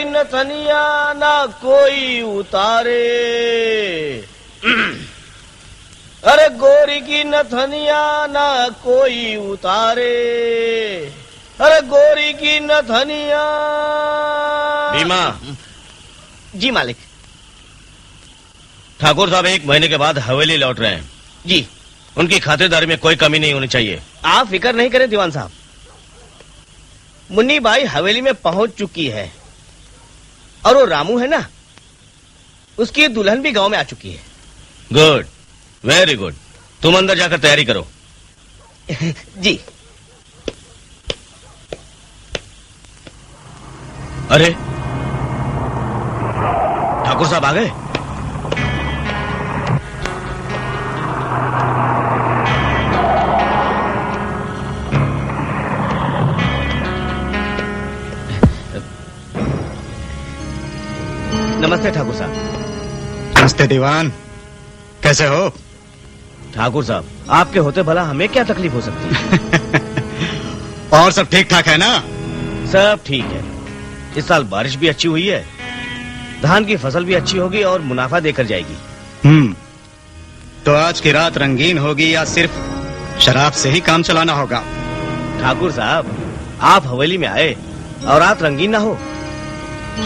नथनिया ना कोई उतारे, अरे गोरी की नथनिया ना कोई उतारे, अरे गोरी की नथनिया। भीमा। जी मालिक। ठाकुर साहब 1 महीने के बाद हवेली लौट रहे हैं। जी। उनकी खातिरदारी में कोई कमी नहीं होनी चाहिए। आप फिक्र नहीं करें दीवान साहब, मुन्नी बाई हवेली में पहुंच चुकी है और वो रामू है ना, उसकी दुल्हन भी गांव में आ चुकी है। Good, very good. तुम अंदर जाकर तैयारी करो। जी। अरे ठाकुर साहब आ गए। नमस्ते ठाकुर साहब। नमस्ते दीवान, कैसे हो? ठाकुर साहब, आपके होते भला हमें क्या तकलीफ हो सकती है? और सब ठीक ठाक है ना? सब ठीक है। इस साल बारिश भी अच्छी हुई है, धान की फसल भी अच्छी होगी और मुनाफा देकर जाएगी। तो आज की रात रंगीन होगी या सिर्फ शराब से ही काम चलाना होगा? ठाकुर साहब, आप हवेली में आए और रात रंगीन ना हो,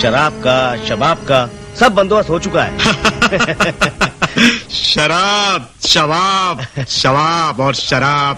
शराब का शबाब का सब बंदोबस्त हो चुका है। शराब शबाब शबाब और शराब।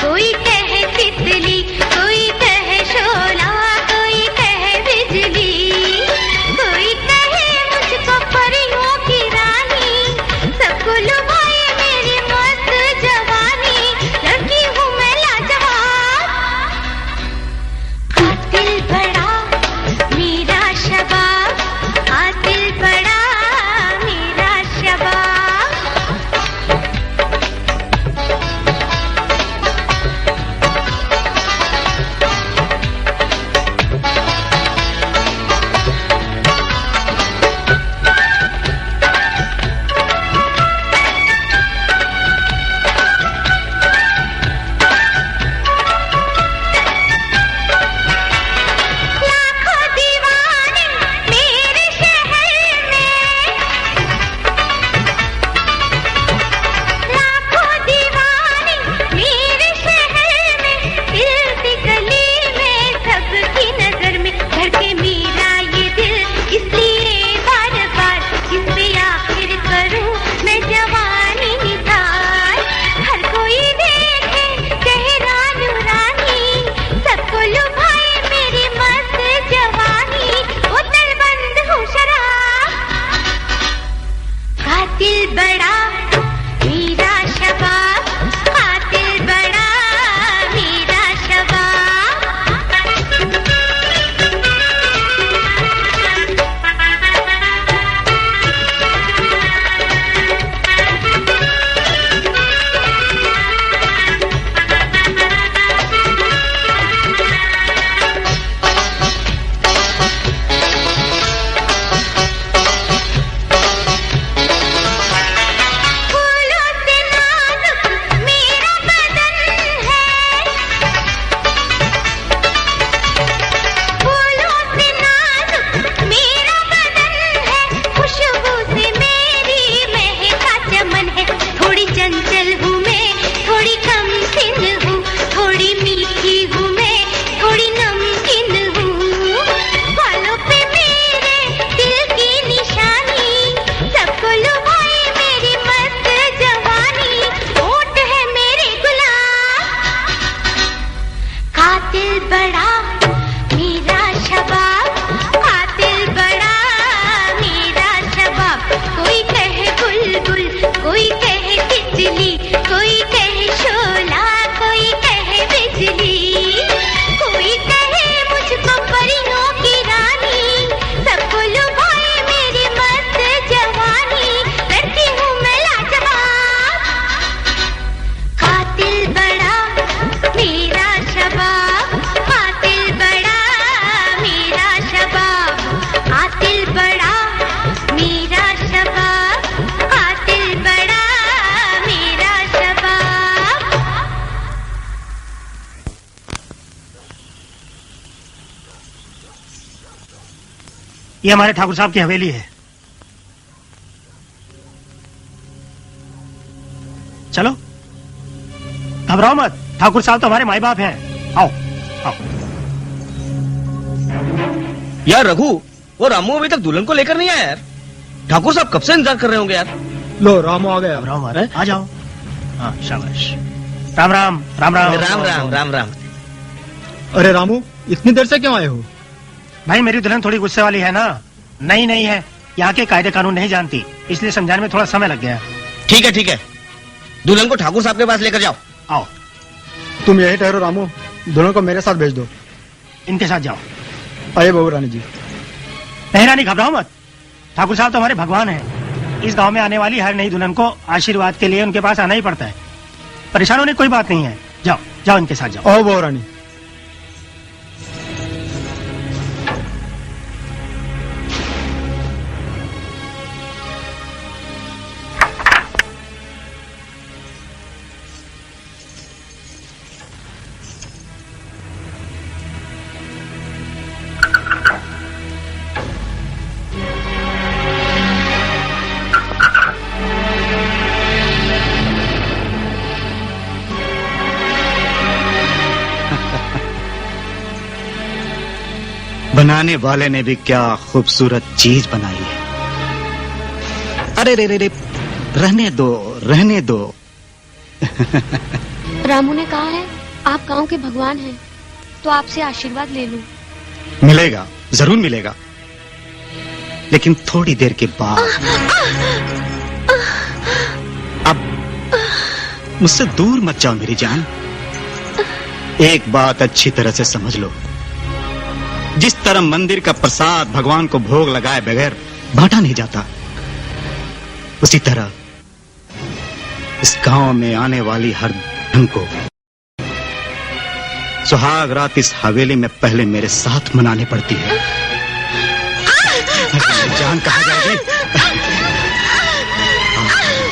कोई कहे तितली, कोई कहे शोला, ये हमारे ठाकुर साहब की हवेली है। चलो, घबराओ मत, ठाकुर साहब तो हमारे माई बाप हैं। आओ आओ। यार रघु, वो रामू अभी तक दुल्हन को लेकर नहीं आया यार। ठाकुर साहब कब से इंतजार कर रहे होंगे यार। लो रामू आ गया। घबराओ मत, आ जाओ। हाँ शाबाश। राम राम राम राम राम राम राम राम। अरे रामू, इतनी देर से क्यों आए हो? भाई मेरी दुल्हन थोड़ी गुस्से वाली है ना, नई नई है, यहाँ के कायदे कानून नहीं जानती, इसलिए समझाने में थोड़ा समय लग गया। ठीक है ठीक है, दुल्हन को ठाकुर साहब के पास लेकर जाओ। आओ। तुम यही ठहरो रामू, दोनों को मेरे साथ भेज दो। इनके साथ जाओ। आइए बहू रानी जी। नहीं रानी, घबराओ मत, ठाकुर साहब तो हमारे भगवान हैं। इस गांव में आने वाली हर नई दुल्हन को आशीर्वाद के लिए उनके पास आना ही पड़ता है। परेशान होने की कोई बात नहीं है, जाओ जाओ इनके साथ जाओ। आओ बहू रानी। बनाने वाले ने भी क्या खूबसूरत चीज बनाई है। अरे रे रे रे, रहने दो रहने दो। रामू ने कहा है आप गांव के भगवान हैं, तो आपसे आशीर्वाद ले लूं। मिलेगा, जरूर मिलेगा, लेकिन थोड़ी देर के बाद। अब मुझसे दूर मत जाओ मेरी जान। एक बात अच्छी तरह से समझ लो, जिस तरह मंदिर का प्रसाद भगवान को भोग लगाए बगैर बांटा नहीं जाता, उसी तरह इस गांव में आने वाली हर धन को सुहाग रात इस हवेली में पहले मेरे साथ मनानी पड़ती है। जान कहाँ जाएगी?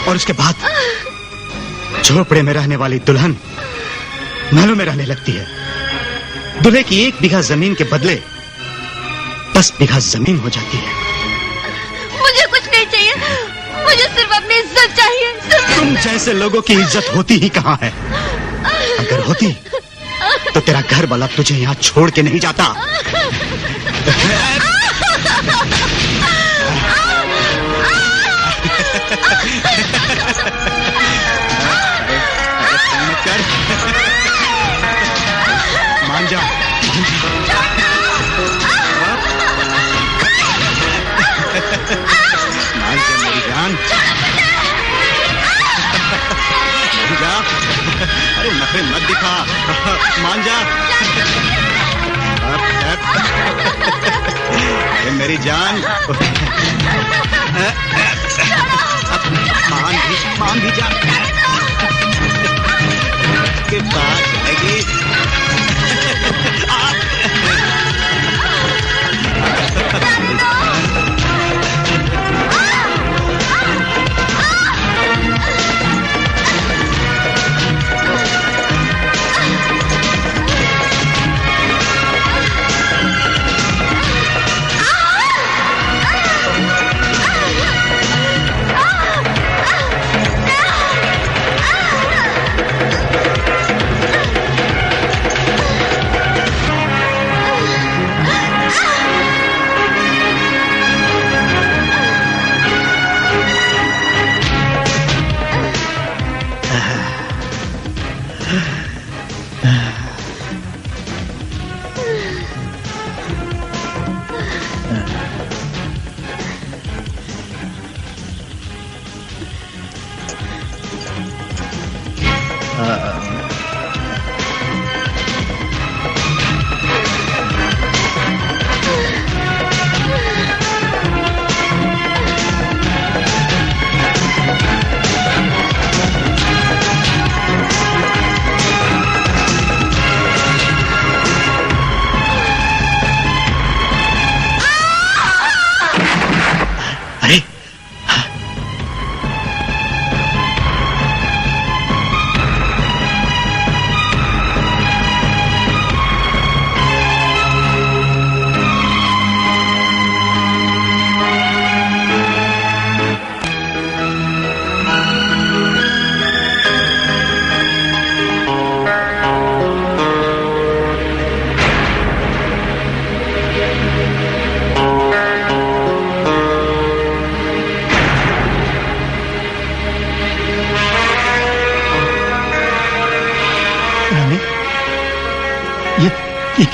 और उसके बाद झोपड़े में रहने वाली दुल्हन महलों में रहने लगती है। दूल्हे की 1 बीघा जमीन के बदले 10 बीघा जमीन हो जाती है। मुझे कुछ नहीं चाहिए, मुझे सिर्फ अपनी इज्जत चाहिए। तुम जैसे लोगों की इज्जत होती ही कहाँ है? अगर होती तो तेरा घर वाला तुझे यहाँ छोड़ के नहीं जाता। मान जा, मान जा मेरी जान। मान जा, अरे नखरे मत दिखा, मान जा। अरे मेरी जान, मान भी जा। के पास जाएगी।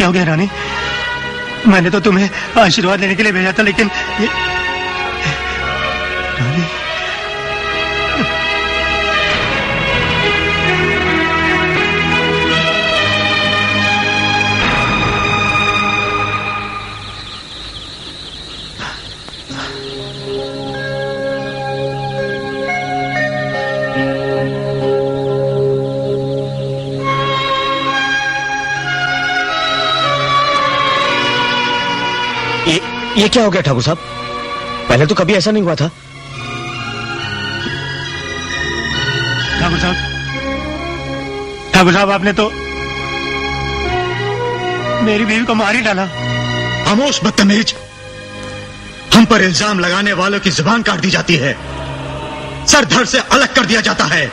क्या हो गया रानी? मैंने तो तुम्हें आशीर्वाद लेने के लिए भेजा था, लेकिन ये रानी ये क्या हो गया ठाकुर साहब? पहले तो कभी ऐसा नहीं हुआ था। ठाकुर साहब आपने तो मेरी बीवी को मार ही डाला। खामोश बदतमीज, हम पर इल्जाम लगाने वालों की जुबान काट दी जाती है, सर धड़ से अलग कर दिया जाता है।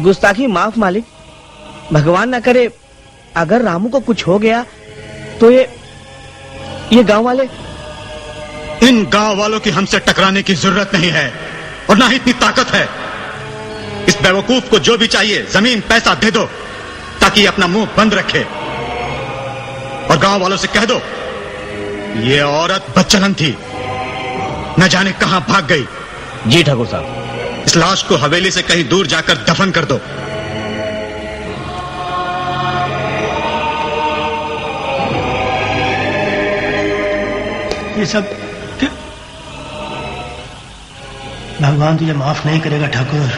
गुस्ताखी माफ मालिक, भगवान ना करे अगर रामू को कुछ हो गया तो ये गांव वाले। इन गांव वालों की हमसे टकराने की जरूरत नहीं है और ना ही इतनी ताकत है। इस बेवकूफ को जो भी चाहिए जमीन पैसा दे दो ताकि ये अपना मुंह बंद रखे, और गांव वालों से कह दो ये औरत बदचलन थी, न जाने कहां भाग गई। जी ठाकुर साहब। इस लाश को हवेली से कहीं दूर जाकर दफन कर दो। ये सब भगवान तुझे माफ नहीं करेगा ठाकुर।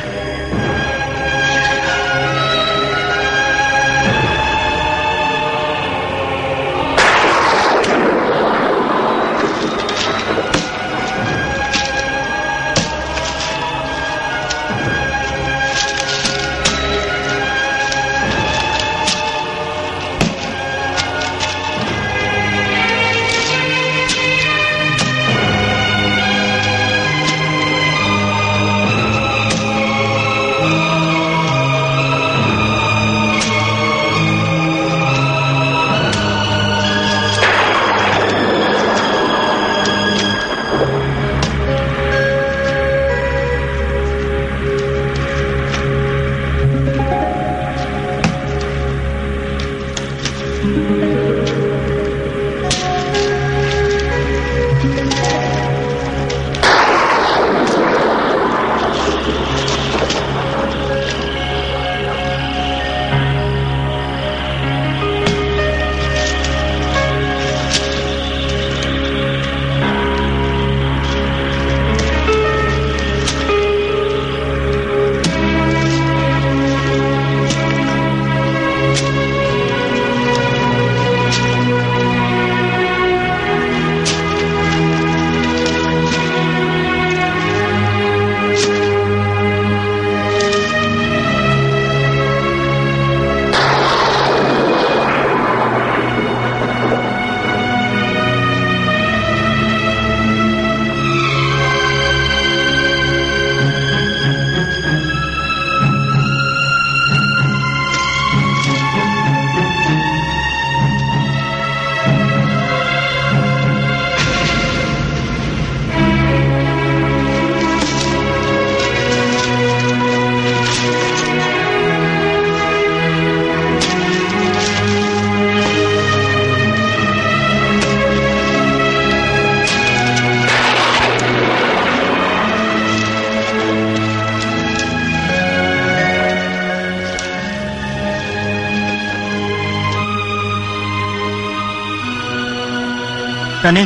रानी,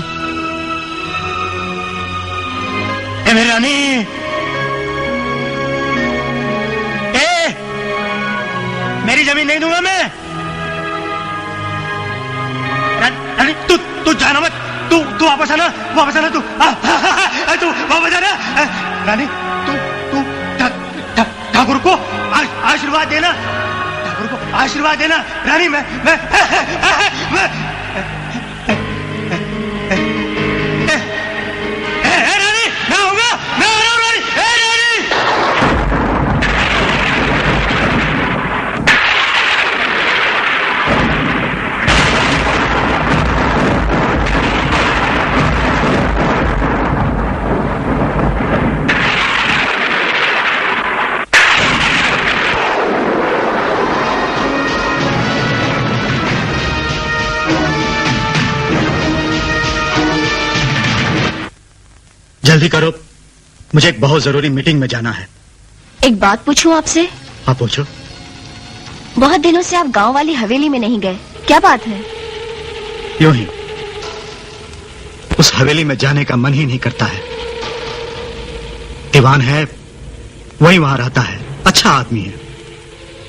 ए मेरी रानी, मेरी जमीन नहीं दूंगा मैं। रानी तू जाना मत, तू वापस आना तू वापस आना। रानी तू ठाकुर को आशीर्वाद देना, ठाकुर को आशीर्वाद देना। रानी मैं जल्दी करो, मुझे एक बहुत जरूरी मीटिंग में जाना है। एक बात पूछूं आपसे? आप पूछो। बहुत दिनों से आप गांव वाली हवेली में नहीं गए, क्या बात है? यूं ही, उस हवेली में जाने का मन ही नहीं करता है। दीवान है, वही वहां रहता है, अच्छा आदमी है,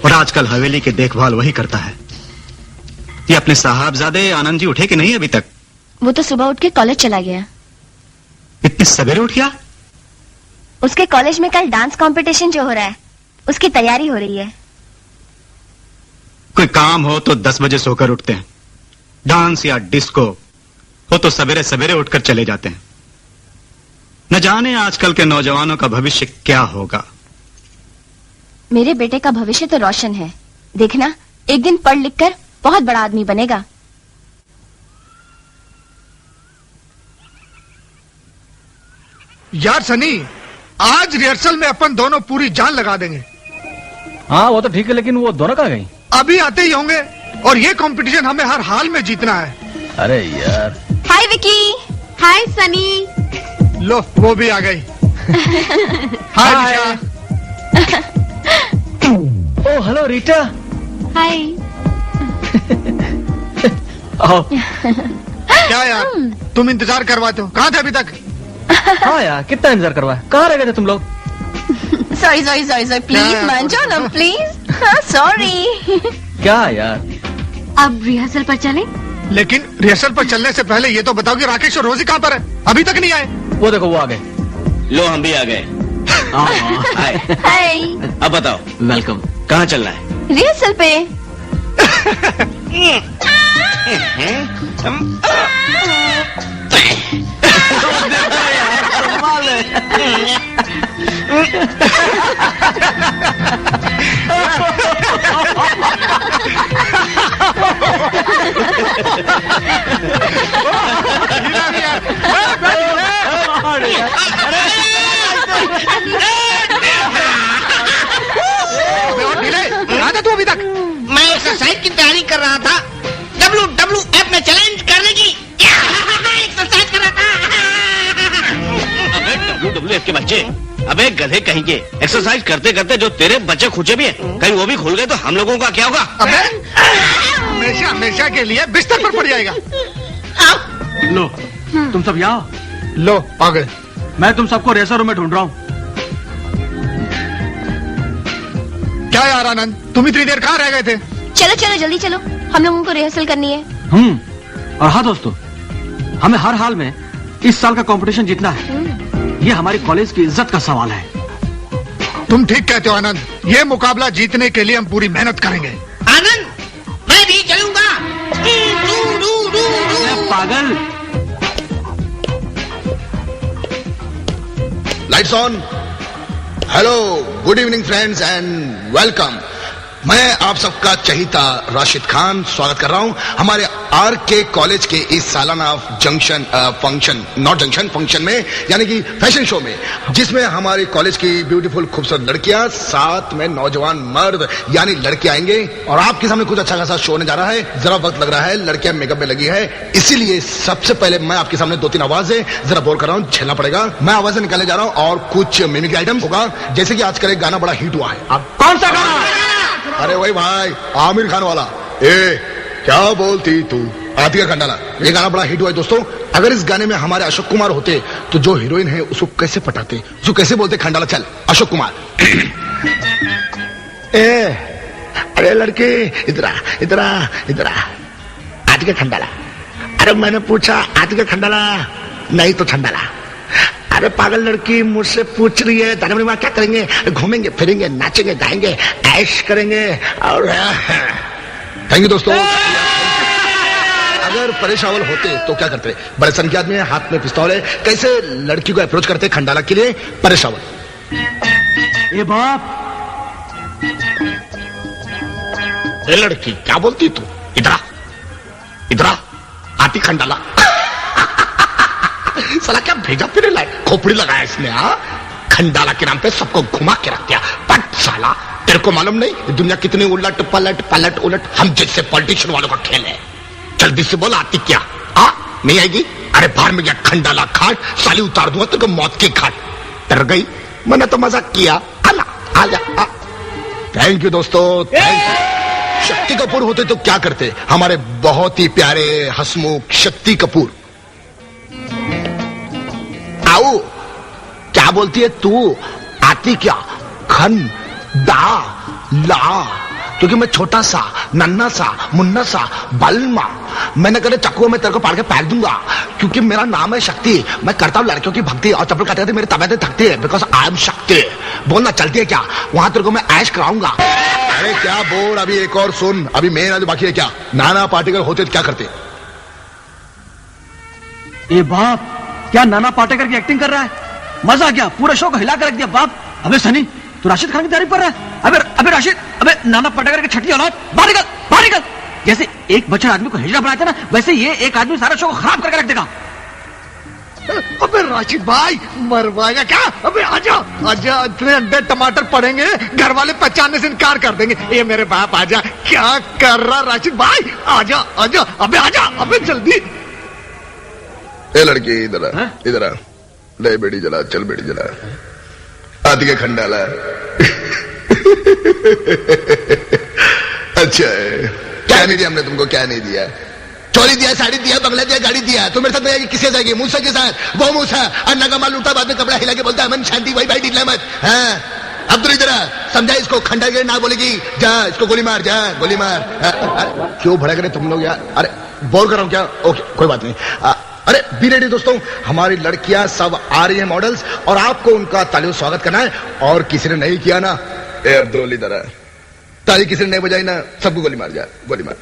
और आजकल हवेली की देखभाल वही करता है। ये अपने साहबजादे आनंद जी उठे कि नहीं अभी तक? वो तो सुबह उठ के कॉलेज चला गया। इतनी सवेरे उठ गया? उसके कॉलेज में कल डांस कंपटीशन जो हो रहा है, उसकी तैयारी हो रही है। कोई काम हो तो 10 बजे सोकर उठते हैं, डांस या डिस्को हो तो सवेरे सवेरे उठकर चले जाते हैं। न जाने आजकल के नौजवानों का भविष्य क्या होगा। मेरे बेटे का भविष्य तो रोशन है, देखना एक दिन पढ़ लिख कर बहुत बड़ा आदमी बनेगा। यार सनी, आज रिहर्सल में अपन दोनों पूरी जान लगा देंगे। हाँ वो तो ठीक है, लेकिन वो दोनों कहाँ गई? अभी आते ही होंगे, और ये कंपटीशन हमें हर हाल में जीतना है। अरे यार। हाय विकी। हाय सनी। लो वो भी आ गई। हाय निशा। ओ हेलो रीटा। हाय। आओ। क्या यार, तुम इंतजार करवाते हो, कहाँ थे अभी तक? हाँ यार, कितना इंतजार करवाया, कहाँ रह गए थे तुम लोग? Sorry sorry sorry sorry, please मान जाओ ना प्लीज। सॉरी। क्या यार? अब रिहर्सल पर चलें? लेकिन रिहर्सल पर चलने से पहले ये तो बताओ कि राकेश और रोजी कहाँ पर है, अभी तक नहीं आए? वो देखो वो आ गए। लो हम भी आ गए। हाय। हाय। अब बताओ, वेलकम। कहाँ चलना है? रिहर्सल पे। तू अभी तक? मैं एक्सरसाइज की तैयारी कर रहा था, WWF में चैलेंज करने की एक्सरसाइज कर रहा था। अबे WWF के बच्चे, अबे गधे कहीं के, एक्सरसाइज करते करते जो तेरे बच्चे खुचे भी हैं, कहीं वो भी खुल गए तो हम लोगों का क्या होगा? अबे हमेशा हमेशा के लिए बिस्तर पर पड़ जाएगा। लो तुम सब यहाँ। लो आ गए। मैं तुम सबको रेसर रूम में ढूंढ रहा हूँ। क्या यार आनंद, तुम इतनी देर कहाँ रह गए थे? चलो चलो जल्दी चलो, हम लोगों को रिहर्सल करनी है। और हाँ दोस्तों, हमें हर हाल में इस साल का कंपटीशन जीतना है। ये हमारी कॉलेज की इज्जत का सवाल है। तुम ठीक कहते हो आनंद, ये मुकाबला जीतने के लिए हम पूरी मेहनत करेंगे। आनंद, मैं भी चलूंगा। पागल। Lights on. Hello, good evening friends and welcome. मैं आप सबका चहीता राशिद खान स्वागत कर रहा हूं हमारे आरके कॉलेज के इस सालाना फंक्शन में, यानी कि फैशन शो में, जिसमें हमारे कॉलेज की ब्यूटीफुल खूबसूरत लड़कियां, साथ में नौजवान मर्द यानी लड़के आएंगे और आपके सामने कुछ अच्छा खासा शो होने जा रहा है। जरा वक्त लग रहा है, लड़कियां मेकअप में लगी है, इसीलिए सबसे पहले मैं आपके सामने 2-3 आवाजें जरा बोल कर रहा हूं, झेलना पड़ेगा। मैं आवाजें निकालने जा रहा हूं और कुछ मिमिक्री आइटम्स होगा, जैसे कि आजकल एक गाना बड़ा हिट हुआ है। आप कौन सा गाना? अरे वही भाई, आमिर खान वाला, ए क्या बोलती तू, आतिका खंडाला। ये गाना बड़ा हिट हुआ है दोस्तों। अगर इस गाने में हमारे अशोक कुमार होते तो जो हीरोइन है उसको कैसे पटाते, उसको कैसे बोलते खंडाला। चल अशोक कुमार। ए अरे लड़के इधर आ, इधर आ, इधर आ, आतिका खंडाला। अरे मैंने पूछा आतिका खंडाला, नहीं तो खंडाला। अरे पागल लड़की मुझसे पूछ रही है, दादा मेरी माँ क्या करेंगे? घूमेंगे फिरेंगे, नाचेंगे गाएंगे, ऐश करेंगे। और थैंक यू दोस्तों। अगर परेशान होते तो क्या करते? बड़े सन के आदमी है, हाथ में पिस्तौल है, कैसे लड़की को अप्रोच करते खंडाला के लिए? परेशान। ये बाप। ए लड़की क्या बोलती तू, इधर आ, इधर आ, आती खंडाला। साला क्या भेजा फिर खोपड़ी लगाया इसने। खंडाला के नाम पे सबको घुमा के रख दिया। पट साला, तेरे को मालूम नहीं दुनिया कितनी उलट पलट पलट उलट हम जैसे पॉलिटिशियन वालों का खेल है। जल्दी से बोल आती क्या? नहीं आएगी? अरे अरे बाहर में गया खंडाला खाट, साली उतार दूंगा तेरे को मौत की खाट। डर गई? मैंने तो मजाक किया। आला आजा। थैंक यू दोस्तों, थैंक यू। शक्ति कपूर होते तो क्या करते, हमारे बहुत ही प्यारे हसमुख शक्ति कपूर। आओ, क्या बोलती है तू? आती क्या? खन दा ला, क्योंकि मैं छोटा सा नन्ना सा मुन्ना सा बलमा, मैंने कहा चक्कुओं में तेरे को पाड़ के फेंक दूंगा, क्योंकि मेरा नाम है शक्ति। मैं करता हूँ लड़कियों की भक्ति और चप्पल काटते मेरी तबीयतें थकती है, बिकॉज आई एम शक्ति। बोलना चलती है क्या? वहां तेरे को मैं ऐश कराऊंगा। अरे क्या बोल, अभी एक और सुन, अभी मेरा जो बाकी है क्या। नाना पाटेकर होते तो क्या करते? ए बाप, क्या नाना पाटेकर की एक्टिंग कर रहा है? मजा आ गया, पूरा शो को हिला कर रख दिया बाप। अबे सनी, तू राशिद खान की तारीफ कर रहा है? अबे राशिद, अबे नाना पाटेकर की छठी औलाद, बाहर निकल, बाहर निकल। जैसे एक बच्चा आदमी को हिजड़ा बनाता ना, वैसे ये एक आदमी सारा शो को खराब करके रख देगा। अबे राशिद भाई, मरवाएगा क्या? अबे आजा आजा, इतने अंडे टमाटर पड़ेंगे, घर वाले पहचानने से इनकार कर देंगे। ये मेरे बाप आजा, क्या कर रहा राशिद भाई? आजा आजा, अबे आजा, अबे जल्दी। ए लड़की इधर आ, इधर आ। ले बेटी जला, चल बेटी जला। आती के खंडाला। अच्छा है, क्या नहीं दिया हमने तुमको? क्या नहीं दिया? चोरी दिया, साड़ी दिया, बंगला दिया, गाड़ी दिया। तुम मेरे साथ नहीं, किसके साथ? मूसा के साथ। वो मूसा अन्ना का माल लूटा, बाद में कपड़ा हिला के बोलता है मन शांति भाई भाई ढीला मत। हाँ, अब तो इधर समझा इसको, खंडा के ना बोलेगी। जा इसको गोली मार, जा गोली मार। क्यों भड़क रहे तुम लोग यार? अरे बोल कर रहा हूँ क्या? ओके कोई बात नहीं। अरे बी रेडी दोस्तों, हमारी लड़कियां सब आ रही हैं मॉडल्स, और आपको उनका तालियों स्वागत करना है। और किसी ने नहीं किया ना, ए अब्दुल इधर आ, ताली किसी ने नहीं बजाई ना, सबको गोली मार, जा गोली मार।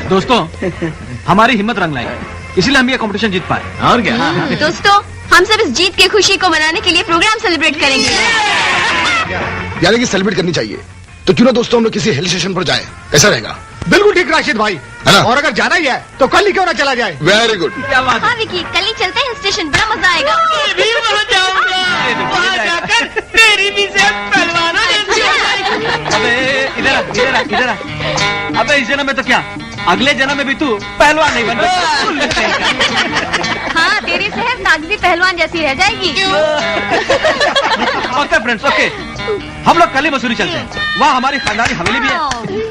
दोस्तों, हमारी हिम्मत रंग लाई, इसलिए हम ये कंपटीशन जीत पाए। और क्या? दोस्तों, हम सब इस जीत की खुशी को मनाने के लिए प्रोग्राम सेलिब्रेट करेंगे। यानी कि सेलिब्रेट करनी चाहिए, तो क्यों ना दोस्तों हम लोग किसी हिल स्टेशन पर जाएं, कैसा रहेगा? बिल्कुल ठीक राशिद भाई, है ना? और अगर जाना ही है तो कल ही क्यों ना चला जाए? Very good. हाँ विकी, कल ही चलते हैं हिल स्टेशन, बड़ा मजा आएगा। मैं भी वहाँ जाऊंगा, वहाँ जाकर मेरी भी सेहत पहलवानों जैसी हो जाएगी। अबे इधर आ, इधर आ, इधर आ। अबे इस जन्म में तो क्या, अगले जन्म में भी तू पहलवान नहीं बन सकता। हाँ, तेरी सेहत कागजी पहलवान जैसी रह जाएगी। ओके फ्रेंड्स, ओके, हम लोग कल ही मसूरी चलते हैं। वहाँ हमारी खानदानी हवेली भी है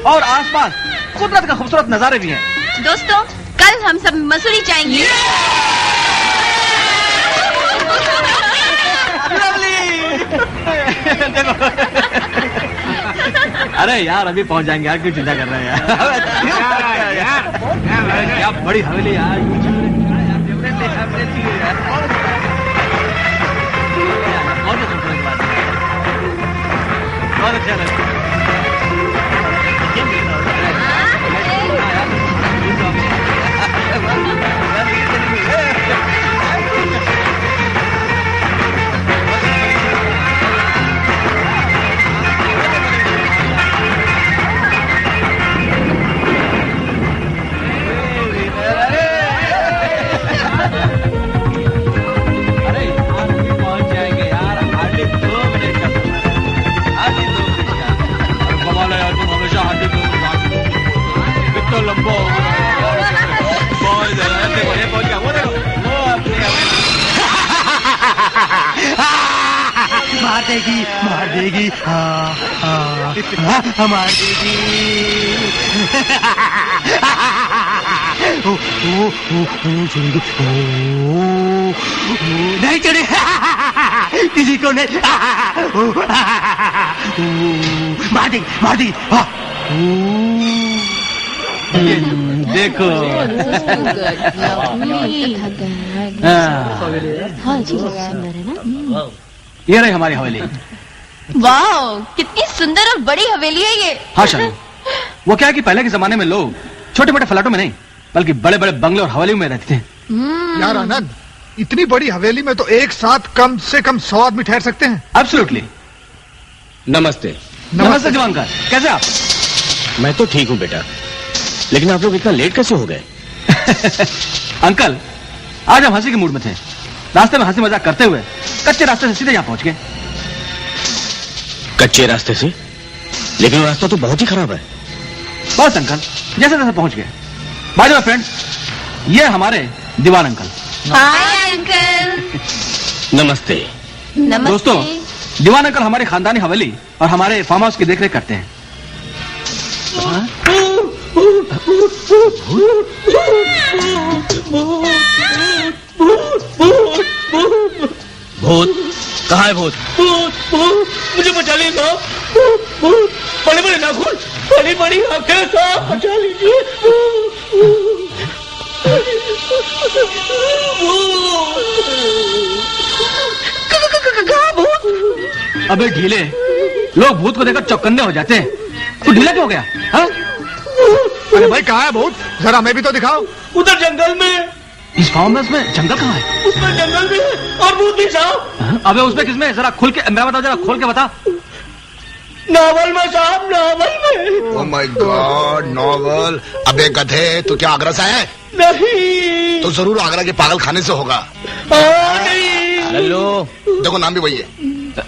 और आसपास कुदरत का खूबसूरत नजारे भी हैं। दोस्तों, कल हम सब मसूरी जाएंगे। देखो, अरे यार अभी पहुंच जाएंगे यार, क्यों चिंता कर रहे हैं यार? क्या बड़ी हवेली यार, बहुत अच्छा लगा। मार देगी, मार देगी, हाँ, मार देगी। नहीं चढ़े, किसी को नहीं, मार देगी, मार देगी। देखो, ये रही हमारी हवेली। वाह, कितनी सुंदर और बड़ी हवेली है ये। हाँ शाली, वो क्या है कि पहले के जमाने में लोग छोटे मोटे फ्लैटों में नहीं बल्कि बड़े बड़े बंगले और हवेलियों में रहते थे। यार आनंद, इतनी बड़ी हवेली में तो एक साथ कम से कम 100 आदमी ठहर सकते हैं। एब्सोल्युटली। नमस्ते। नमस्ते जवानकर, कैसे आप? मैं तो ठीक हूँ बेटा, लेकिन आप लोग इतना लेट कैसे हो गए? अंकल, आज हम हंसी के मूड में थे, रास्ते में हंसी मजाक करते हुए कच्चे रास्ते से सीधे यहाँ पहुंच गए। कच्चे रास्ते से? लेकिन वो रास्ता तो बहुत ही खराब है। बस अंकल, जैसे तैसे पहुंच गए। बाय द वे फ्रेंड्स, ये हमारे दीवान अंकल। Hi uncle. नमस्ते। नमस्ते। दोस्तों, दीवान अंकल हमारी खानदानी हवेली और हमारे फार्म हाउस की देखरेख करते हैं। भूत? कहाँ है भूत? मुझे बचा लीजिए साहब, बड़े बड़े नाखून, बड़ी बड़ी आंखें साहब, बचा लीजिए। अबे ढीले, लोग भूत को देखकर चौकन्ने हो जाते हैं, तू ढीला क्यों हो गया? हाँ? अरे भाई कहाँ है भूत, जरा हमें भी तो दिखाओ। उधर जंगल में। इस फार्म हाउस में जंगल कहाँ है? उसमें जंगल में और भूत भी साहब। अबे उसमें किसमें? जरा खुल के मैं बता, जरा खोल के बता। नावल में साहब, नावल में। Oh my God, novel. अबे गधे, तू क्या आगरा से है? नहीं। तो जरूर आगरा के पागल खाने से होगा। नहीं। हेलो, देखो नाम भी वही है।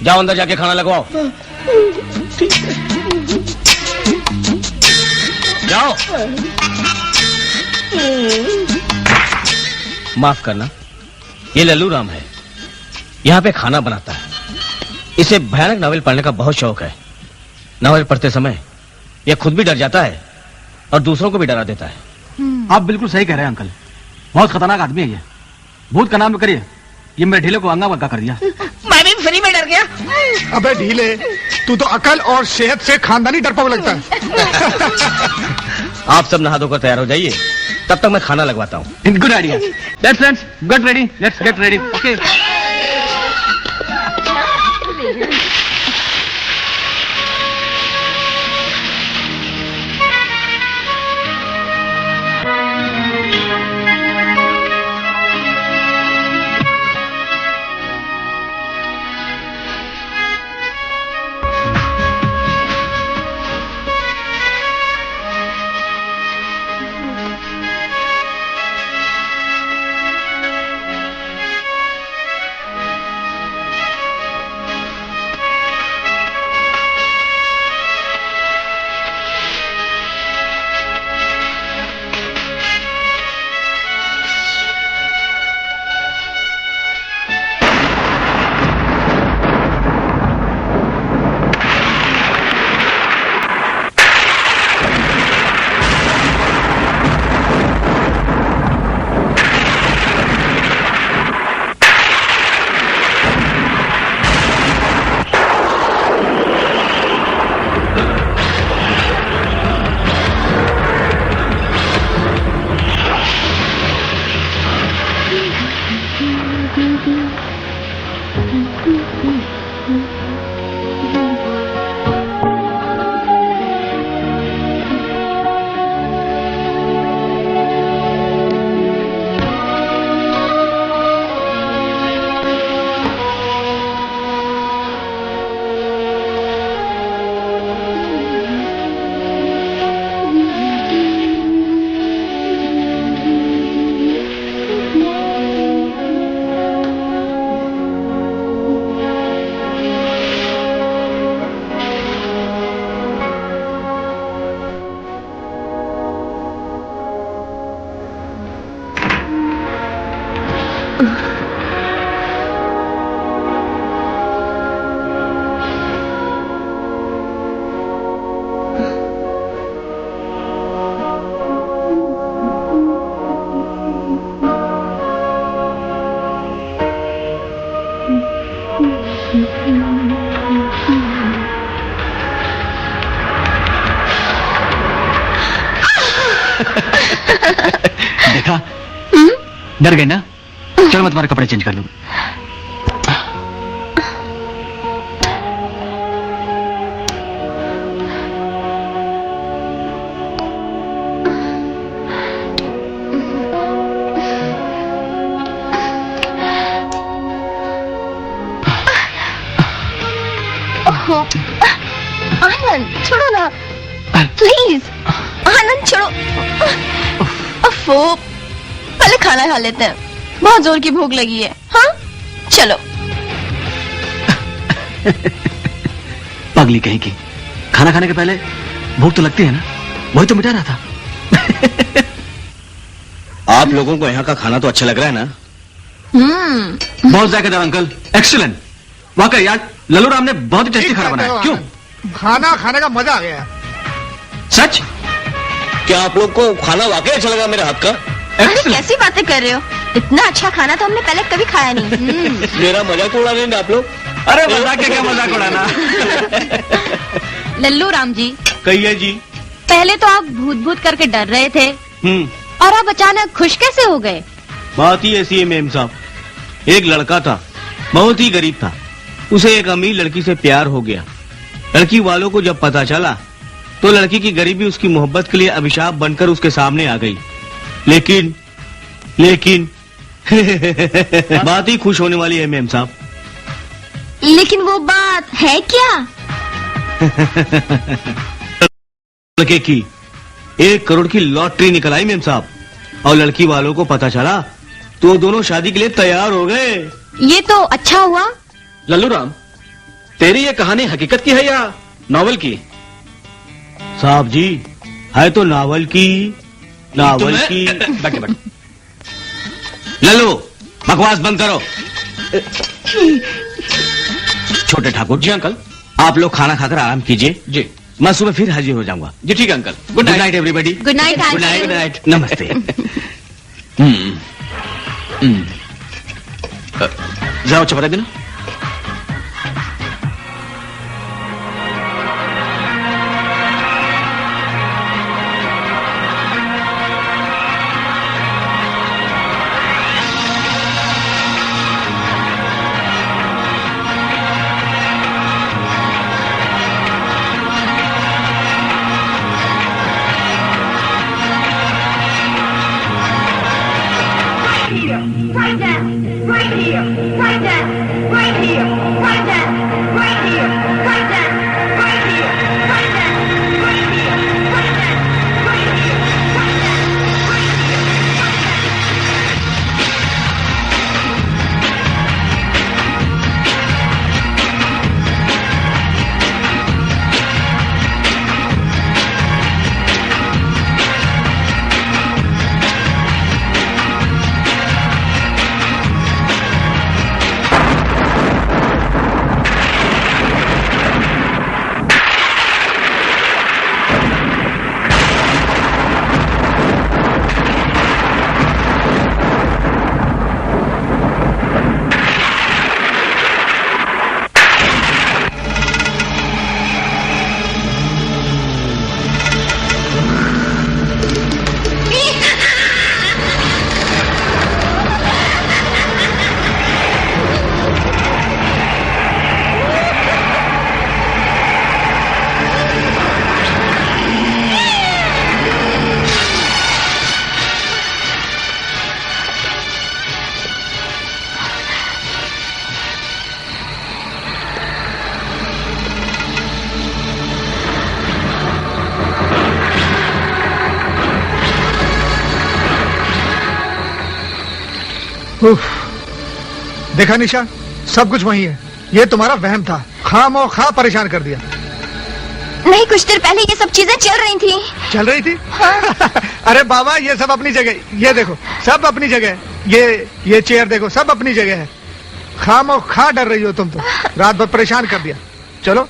जाओ अंदर जाके खाना लगवाओ। जाओ। माफ करना, ये लल्लू राम है, यहाँ पे खाना बनाता है। इसे भयानक नावल पढ़ने का बहुत शौक है। नावल पढ़ते समय यह खुद भी डर जाता है और दूसरों को भी डरा देता है। आप बिल्कुल सही कह रहे हैं अंकल, बहुत खतरनाक आदमी है ये। भूत का नाम करिए, ये मेरे ढीले को अंगा वंगा कर दिया। मैं भी फ्री में डर गया। अबे ढीले, तू तो अकल और सेहत से खानदानी डरपोक लगता है। आप सब नहा धोकर तैयार हो जाइए, तब तक मैं खाना लगवाता हूँ। Good idea. Let's friends get ready, let's get ready. Okay. देखा, डर गई ना? चलो मैं तुम्हारे कपड़े चेंज कर लूँ। आनंद छोड़ो ना, प्लीज। आनंद छोड़ो। अफो, पहले खाना खा लेते हैं, बहुत जोर की भूख लगी है। हाँ चलो। पगली कहीं की, खाना खाने के पहले भूख तो लगती है ना, वही तो मिटा रहा था। आप लोगों को यहाँ का खाना तो अच्छा लग रहा है ना? बहुत जायकेदार अंकल, एक्सीलेंट। वाकई यार, लल्लू राम ने बहुत ही टेस्टी खाना बनाया। क्यों? खाना खाने का मजा आ गया। सच? क्या आप लोग को खाना वाकई अच्छा लगा मेरे हाथ का? अरे कैसी बातें कर रहे हो, इतना अच्छा खाना तो हमने पहले कभी खाया नहीं। मेरा मजाक उड़ा रहे हैं आप लोग? अरे मजाक क्या मजाक उड़ाना। लल्लू राम जी, कहिए जी। पहले तो आप भूत भूत करके डर रहे थे, और आप अचानक खुश कैसे हो गए? बात ही ऐसी है मेम साहब, एक लड़का था, बहुत ही गरीब था, उसे एक अमीर लड़की से प्यार हो गया। लड़की वालों को जब पता चला तो लड़की की गरीबी उसकी मोहब्बत के लिए अभिशाप बनकर उसके सामने आ गई। लेकिन बात ही खुश होने वाली है मेम साहब। लेकिन वो बात है क्या? लड़के की 1 करोड़ की लॉटरी निकल आई मेम साहब, और लड़की वालों को पता चला तो दोनों शादी के लिए तैयार हो गए। ये तो अच्छा हुआ। लल्लू राम, तेरी ये कहानी हकीकत की है या नॉवल की? साहब जी, है तो नावल की। बैठे। लल्लू, बकवास बंद करो। छोटे ठाकुर जी, अंकल आप लोग खाना खाकर आराम कीजिए जी, मैं सुबह फिर हाजिर हो जाऊंगा। जी ठीक है uncle. Good night everybody. Good night. Good night. नमस्ते। जाओ चपरा देना। उफ, देखा निशा, सब कुछ वही है। ये तुम्हारा वहम था, खामोखा परेशान कर दिया। नहीं, कुछ देर पहले ये सब चीजें चल रही थी। चल रही थी? हाँ। अरे बाबा, ये सब अपनी जगह, ये देखो सब अपनी जगह है। ये चेयर देखो, सब अपनी जगह है। खामोखा डर रही हो तुम तो, रात भर परेशान कर दिया। चलो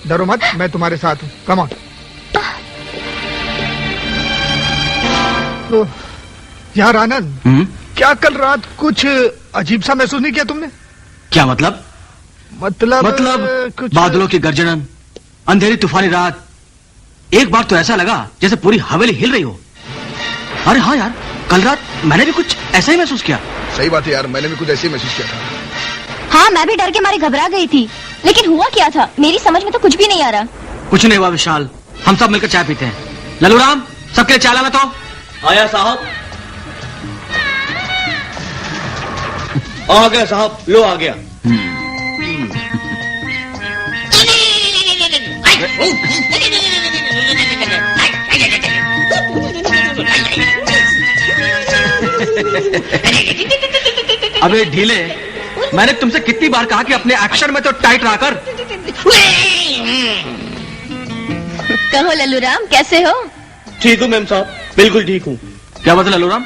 डरो मत, मैं तुम्हारे साथ हूँ। Come on. यार आनंद, क्या कल रात कुछ अजीब सा महसूस नहीं किया तुमने? क्या मतलब? मतलब कुछ बादलों की गर्जन, अंधेरी तूफानी रात। एक बार तो ऐसा लगा जैसे पूरी हवेली हिल रही हो। अरे हाँ यार, कल रात मैंने भी कुछ ऐसा ही महसूस किया। सही बात है यार, मैंने भी कुछ ऐसे ही महसूस किया था। हाँ, मैं भी डर के मारे घबरा गई थी, लेकिन हुआ क्या था मेरी समझ में तो कुछ भी नहीं आ रहा। कुछ नहीं हुआ विशाल, हम सब मिलकर चाय पीते हैं। लल्लू राम, सबके लिए चाय लाना तो। आया साहब। आ गया साहब, लो आ गया। अबे ढीले, मैंने तुमसे कितनी बार कहा कि अपने एक्शन में तो टाइट रहा कर। कहो लल्लू राम, कैसे हो? ठीक हूँ मैम साहब, बिल्कुल ठीक हूँ। क्या बात है लल्लू राम,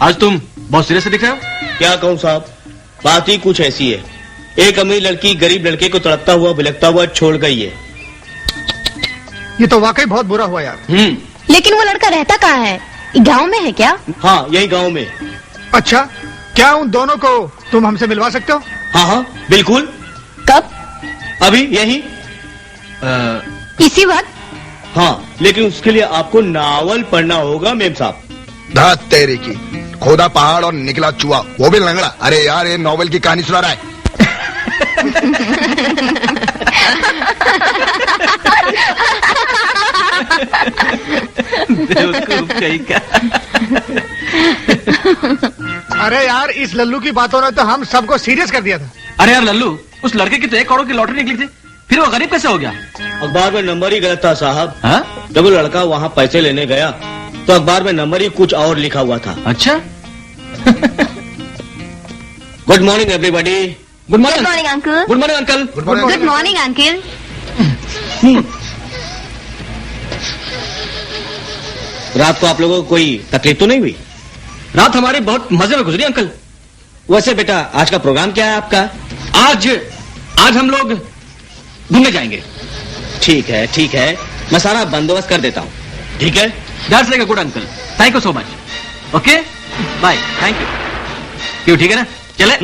आज तुम बहुत सीरियस दिख रहे हो। क्या कहूँ साहब, बात ही कुछ ऐसी है। एक अमीर लड़की गरीब लड़के को तड़पता हुआ बिलखता हुआ छोड़ गई है। ये तो वाकई बहुत बुरा हुआ यार। लेकिन वो लड़का रहता कहाँ है? गांव में है क्या? हाँ, यही गांव में। अच्छा, क्या उन दोनों को तुम हमसे मिलवा सकते हो? हाँ हाँ बिल्कुल। कब? अभी यही। इसी वक्त? हाँ, लेकिन उसके लिए आपको नावल पढ़ना होगा मेम साहब। धात तेरे की, खोदा पहाड़ और निकला चूहा, वो भी लंगड़ा। अरे यार, ये नॉवेल की कहानी सुना रहा है। अरे यार, इस लल्लू की बातों ने तो हम सबको सीरियस कर दिया था। अरे यार लल्लू, उस लड़के की तो 1 करोड़ की लॉटरी निकली थी, फिर वो गरीब कैसे हो गया? अखबार में नंबर ही गलत था साहब। हाँ? जब वो लड़का वहाँ पैसे लेने गया तो अखबार में नंबर ही कुछ और लिखा हुआ था। अच्छा। Good morning everybody. Good good morning uncle. Good morning uncle. Good morning uncle. रात को आप लोगों को कोई तकलीफ तो नहीं हुई? रात हमारी बहुत मजे में गुजरी अंकल। वैसे बेटा, आज का प्रोग्राम क्या है आपका? आज हम लोग घूमने जाएंगे। ठीक है ठीक है, मैं सारा बंदोबस्त कर देता हूँ। ठीक है, that's like a good uncle, thank you so much. Okay bye, thank you. क्यों, ठीक है ना? चले।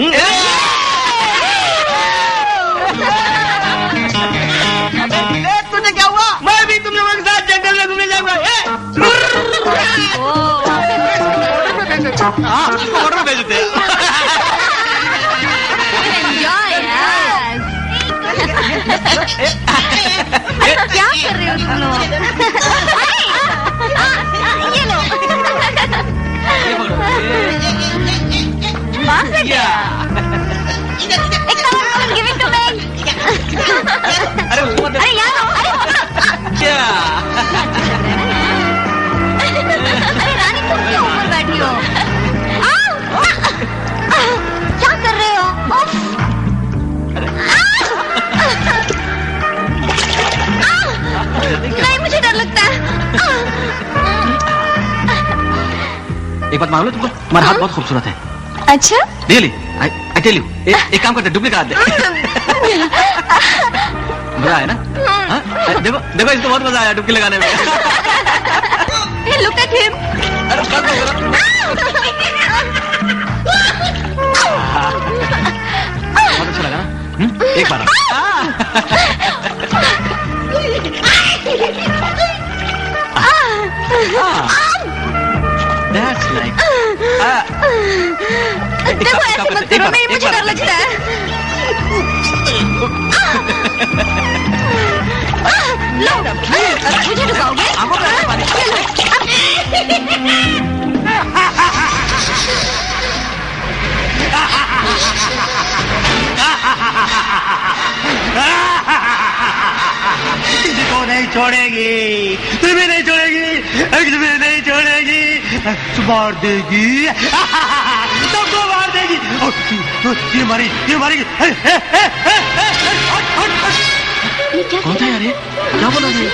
तुझे क्या हुआ? मैं भी तुम लोगों के साथ जंगल में घूमने जाऊंगा। ऑर्डर भेज देते हैं। क्या कर रहे हो तुम लोग? ये लो। बात कर दिया। एक cover, give it to me। अरे यार, क्या? अरे रानी, तुम क्यों ऊपर बैठी हो? क्या कर रहे हो? नहीं, मुझे डर लगता है। एक बात मान लो, तुमको तुम्हारा हाथ बहुत खूबसूरत है। अच्छा? Really, I tell you. एक काम करते, डुप्लीकेट दे। मजा आया ना? हाँ? देखो देखो, इसको बहुत मजा आया डुबकी लगाने में। Look at him. अरे बंद हो जरा। बहुत अच्छा लगा ना? एक बार That's like देखो, ऐसे मत करो, नहीं, मुझे डर लगता है। लो, मुझे डुबाओगे? किसी को नहीं छोड़ेगी, तुम्हें नहीं छोड़ेगी, तुम्हें नहीं छोड़ेगी, मार देगी, सबको मार देगी। ये मारी ये क्या कौन था यार ये? क्या बोला था ये?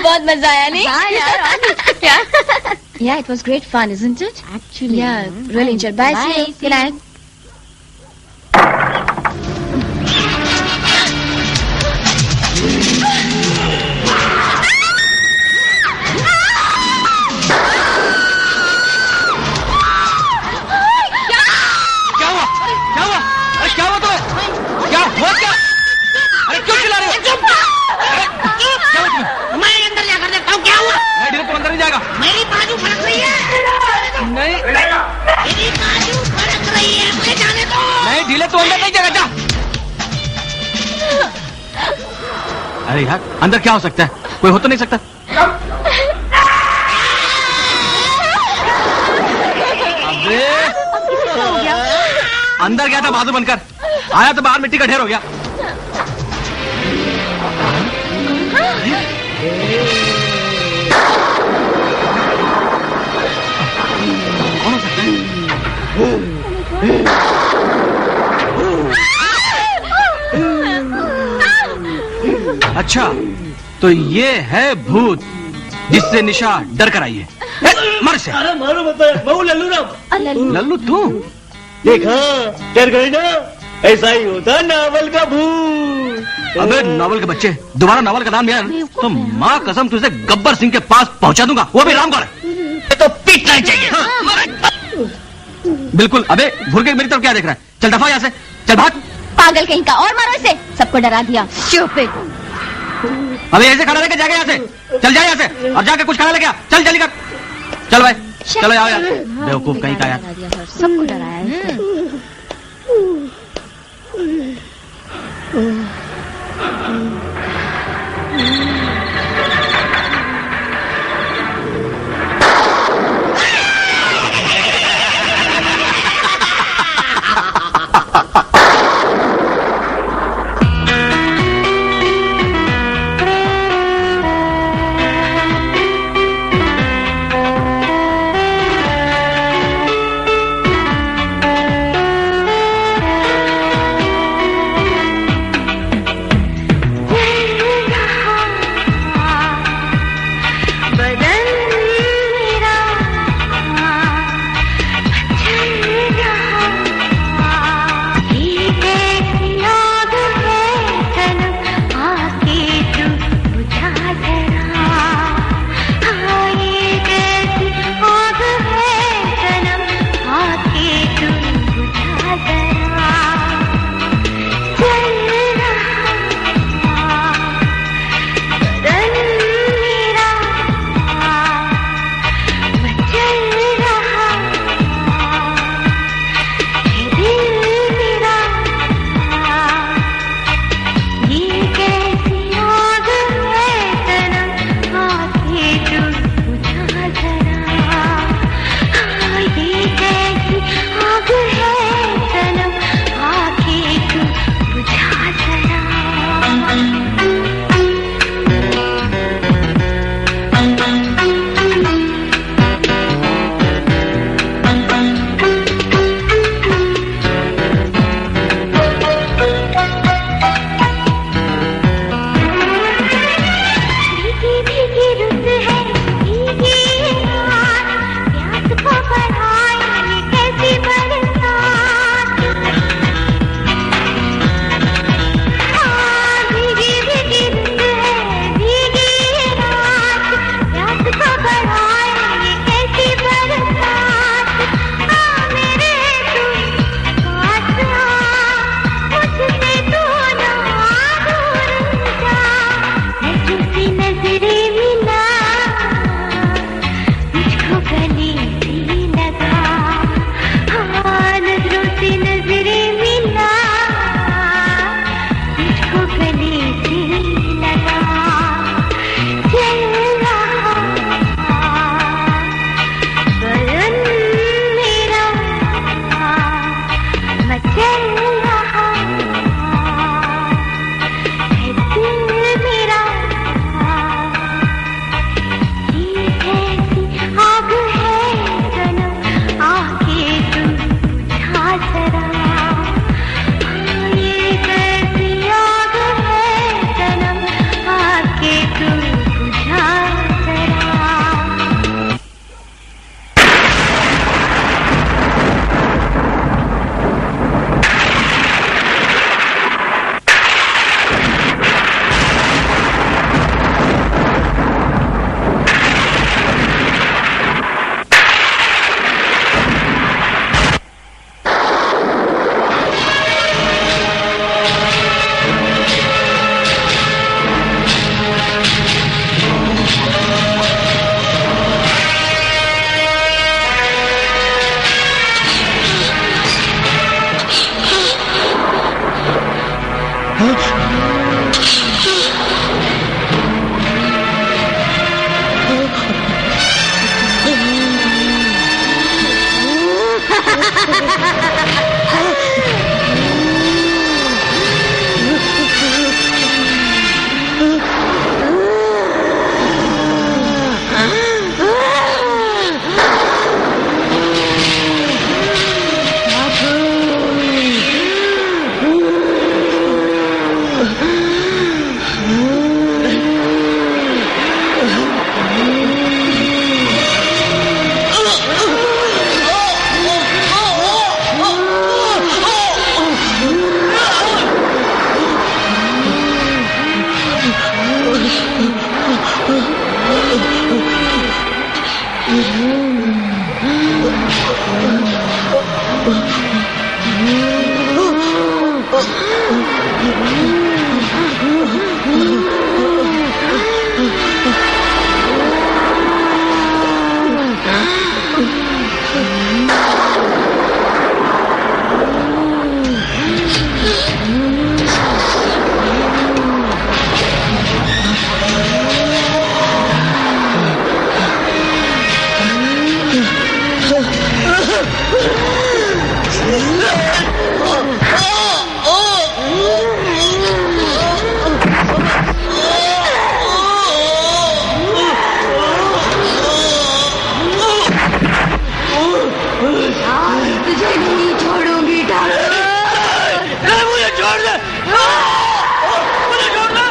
बहुत मजा आया नहीं? हाँ यार, क्या? Yeah, it was great fun, isn't it? Actually, Yeah, really enjoyed. Bye, Bye, see you. see Good night. क्या हुआ? क्या हुआ? अरे क्या हुआ तुम्हें? क्या हुआ क्या? अरे क्यों चिल्ला रहे हो? अरे, क्या हुआ तुम्हें? मैं अंदर जाकर देखता हूँ क्या हुआ। नहीं ढीले, तुम अंदर नहीं जाएगा। मेरी बाजू फड़क रही है। नहीं मेरी बाजू फड़क रही है, मुझे जाने दो। नहीं ढीले, तू अंदर नहीं जाएगा, जा। अरे यार, अंदर क्या हो सकता है? कोई हो तो नहीं सकता। अबे अंदर गया था बाजू बनकर, आया तो बाहर मिट्टी का ढेर हो गया। कौन हो सकता है? अच्छा, तो ये है भूत जिससे निशा डर कर आई है। मर से। अरे मारो मत बहु लल्लू राम। लल्लू तू? देखा, डर गई ना? ऐसा ही होता नावल का भूत। अबे नावल के बच्चे, दोबारा नावल का नाम लिया ना, तो माँ कसम तुझे गब्बर सिंह के पास पहुंचा दूंगा, वो भी रामगढ़। तो पीटना ही चाहिए। बिल्कुल। अबे भूर के मेरी तरफ क्या देख रहा है? चल दफा यहाँ से, चल भाग। पागल कहीं का, और मारो इसे। सबको डरा दिया। Stupid. अबे ऐसे खड़ा लेके जाके यहाँ से, चल जा यहाँ से, और जाके कुछ खाना लेके आ। चल जल्दी कर, चल भाई, चलो आओ यार। बेवकूफ कहीं का यार। सबको डराया है इसने। तुझे नहीं छोड़ूंगी ठाकुर। मुझे छोड़ दे, मुझे छोड़ दे।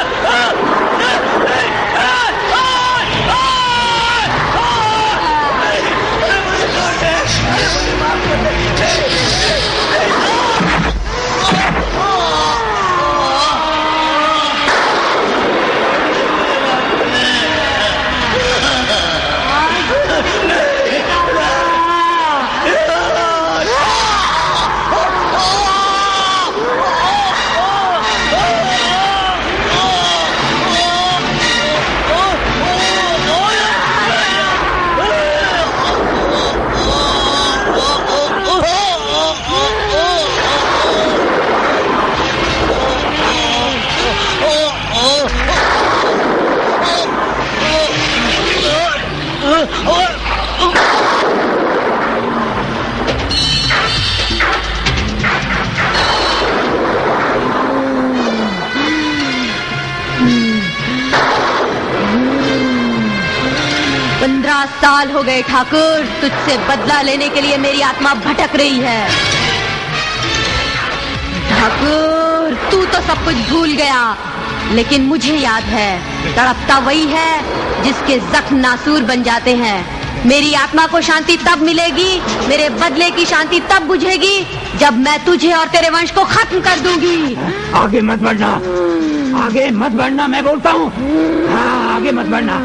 साल हो गए ठाकुर, तुझसे बदला लेने के लिए मेरी आत्मा भटक रही है। ठाकुर, तू तो सब कुछ भूल गया, लेकिन मुझे याद है, तड़पता वही है जिसके जख्म नासूर बन जाते हैं। मेरी आत्मा को शांति तब मिलेगी, मेरे बदले की शांति तब बुझेगी, जब मैं तुझे और तेरे वंश को खत्म कर दूंगी। आगे मत बढ़ना, आगे मत बढ़ना, मैं बोलता हूँ। हाँ, आगे मत बढ़ना।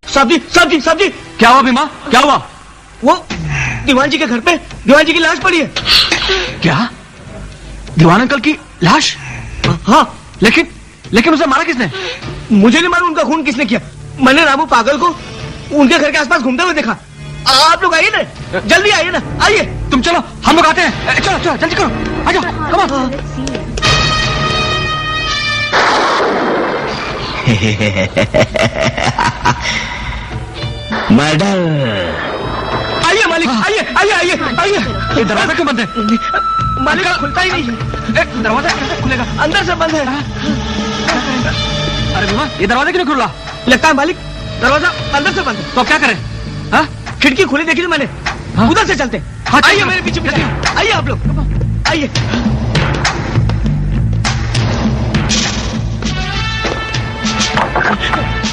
साहब जी, क्या हुआ भीमा, क्या हुआ? वो दीवान जी के घर पे दीवान जी की लाश पड़ी है। क्या? दीवान अंकल की लाश? हाँ, लेकिन उसे मारा किसने? मुझे नहीं मालूम उनका खून किसने किया। मैंने रामू पागल को उनके घर के आसपास घूमते हुए देखा। आप लोग आइए ना, जल्दी आइए ना, आइए। तुम चलो, हम लोग आते हैं। चलो जल्दी करो, आ जाओ, कम ऑन। मर्डर। आइए मालिक, आइए। ये दरवाजा क्यों बंद है? मालिक खुलता ही नहीं है। दरवाजा कैसे खुलेगा? अंदर से बंद है। अरे भीमा, ये दरवाजा क्यों नहीं खुल रहा? लगता है मालिक दरवाजा अंदर से बंद है। तो अब क्या करें? हाँ? खिड़की खुली देखी थी मैंने। हाँ? उधर से चलते। हाँ, आइए मेरे पीछे, आइए आप लोग, आइए।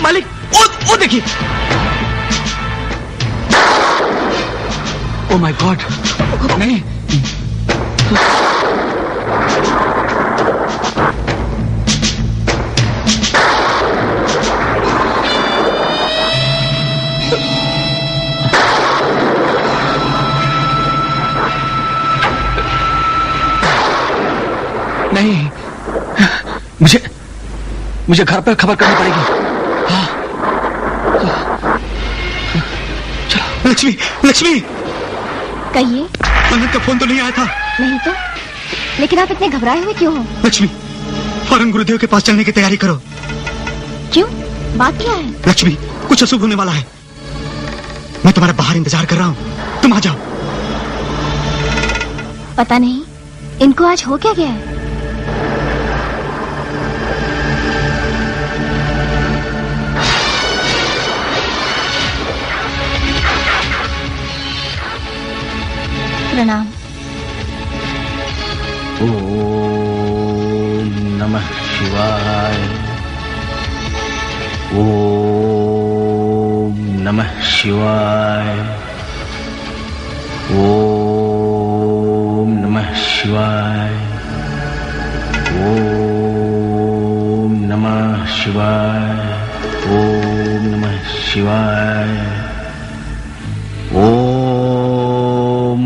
मालिक वो देखिए। ओह माय गॉड, नहीं। नहीं, मुझे घर पर खबर करनी पड़ेगी। हाँ, चलो। लक्ष्मी, कहिए। मन्नत का फोन तो नहीं आया था? नहीं तो, लेकिन आप इतने घबराए हुए क्यों हो? लक्ष्मी, फौरन गुरुदेव के पास चलने की तैयारी करो। क्यों, बात क्या है? लक्ष्मी, कुछ अशुभ होने वाला है। मैं तुम्हारा बाहर इंतजार कर रहा हूँ, तुम आ जाओ। पता नहीं इनको आज हो क्या गया है। प्रणाम। ओम नमः शिवाय। ओम नमः शिवाय। ओम नमः शिवाय। ओम नमः शिवाय। ओम नमः शिवाय। ओम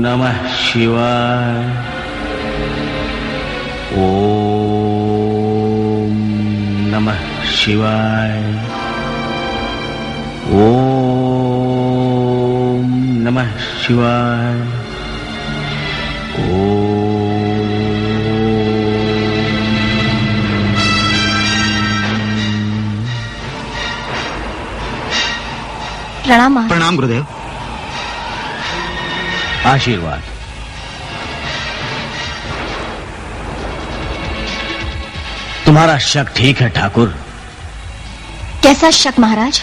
नमः शिवाय। ओम नमः शिवाय। ओम नमः शिवाय। प्रणाम महाराज। प्रणाम गुरुदेव। आशीर्वाद। तुम्हारा शक ठीक है ठाकुर। कैसा शक महाराज?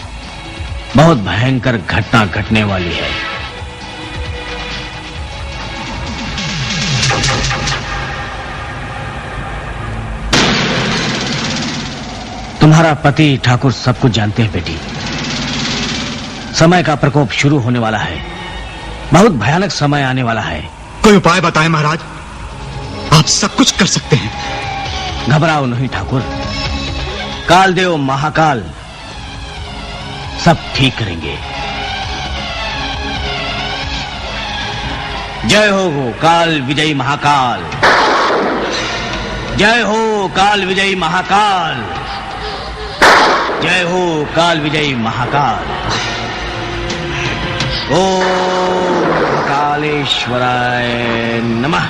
बहुत भयंकर घटना घटने वाली है। तुम्हारा पति ठाकुर सब कुछ जानते हैं बेटी। समय का प्रकोप शुरू होने वाला है। बहुत भयानक समय आने वाला है। कोई उपाय बताएं महाराज, आप सब कुछ कर सकते हैं। घबराओ नहीं ठाकुर, कालदेव महाकाल सब ठीक करेंगे। जय हो काल विजयी महाकाल, जय हो काल विजयी महाकाल, जय हो काल विजयी महाकाल। ओम कालेश्वराय नमः।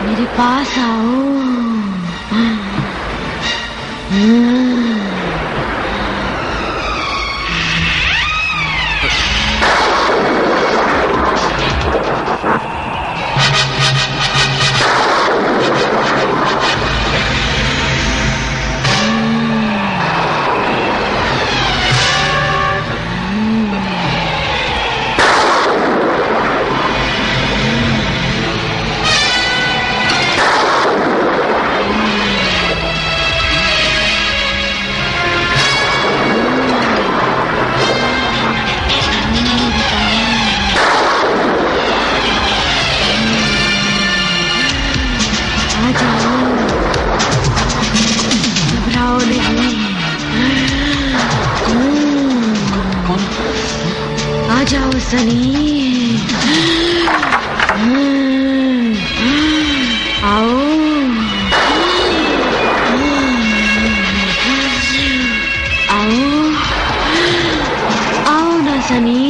मेरे पास आओ। आ जाओ सनी, आओ। आओ आओ ना सनी।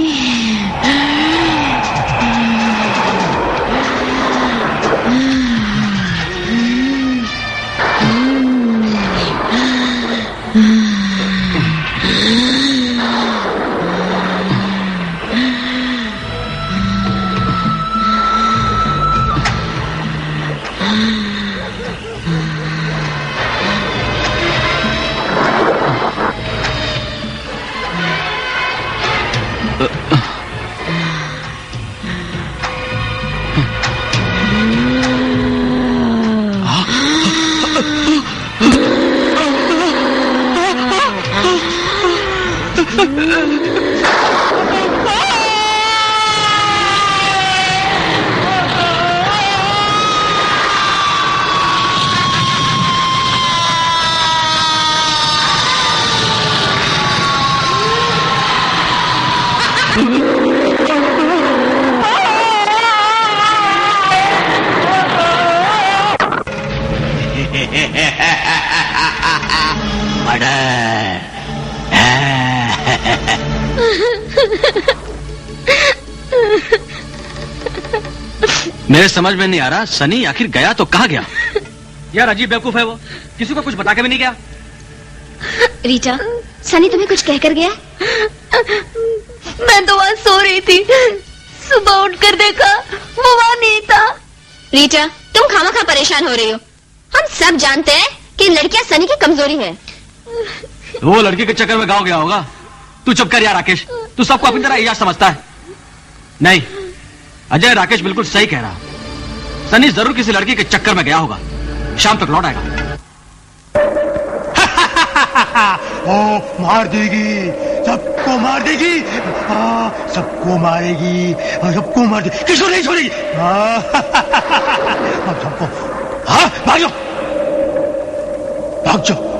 मेरे समझ में नहीं आ रहा, सनी आखिर गया तो कहाँ गया? यार अजीब बेवकूफ है वो, किसी को कुछ बता के भी नहीं गया। रीटा, सनी तुम्हें कुछ कहकर गया? मैं तो वहाँ सो रही थी, सुबह उठकर देखा वो वहाँ नहीं था। रीटा, तुम खामखा परेशान हो रही हो। हम सब जानते हैं कि लड़कियां सनी की कमजोरी है। वो लड़की के चक्कर में गाँव गया होगा। तू चुप कर यार राकेश, तू सबको अपनी तरह इजाज समझता है। नहीं, अजय, राकेश बिल्कुल सही कह रहा। सनी जरूर किसी लड़की के चक्कर में गया होगा, शाम तक लौट आएगा। ओ मार देगी, सबको मार देगी, सबको मारेगी, सबको मार देगी, किसी को नहीं छोड़ेगी। सबको भाग जाओ, भाग जाओ।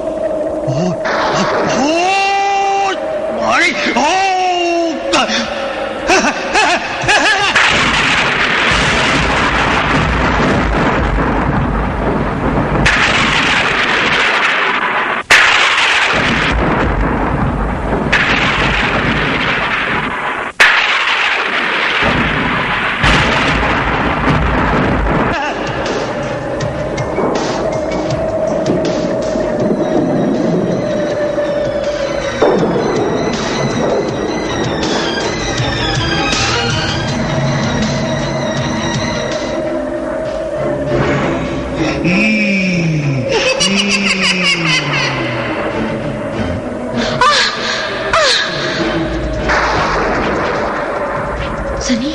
सनी,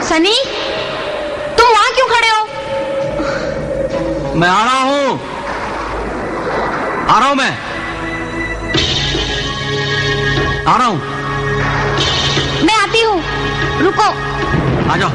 सनी, तुम वहां क्यों खड़े हो? मैं आ रहा हूं, आ रहा हूं, मैं आ रहा हूं। मैं आती हूँ, रुको। आ जाओ।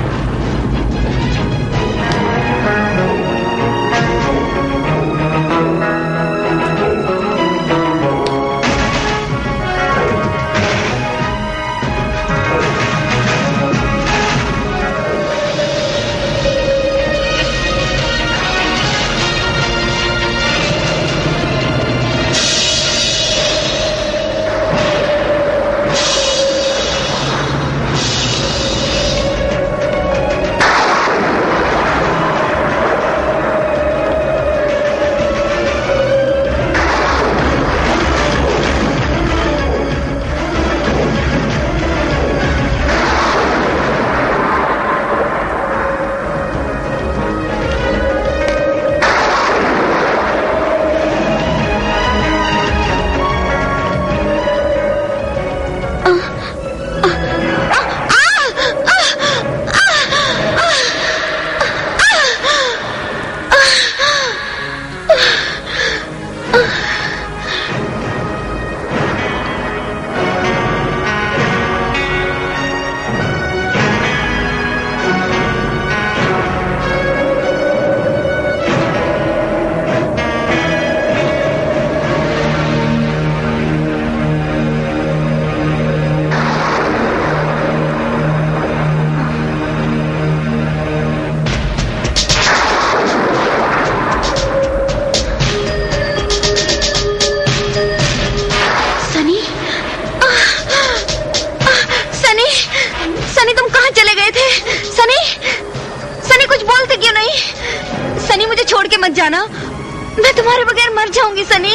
मत जाना, मैं तुम्हारे बगैर मर जाऊंगी सनी।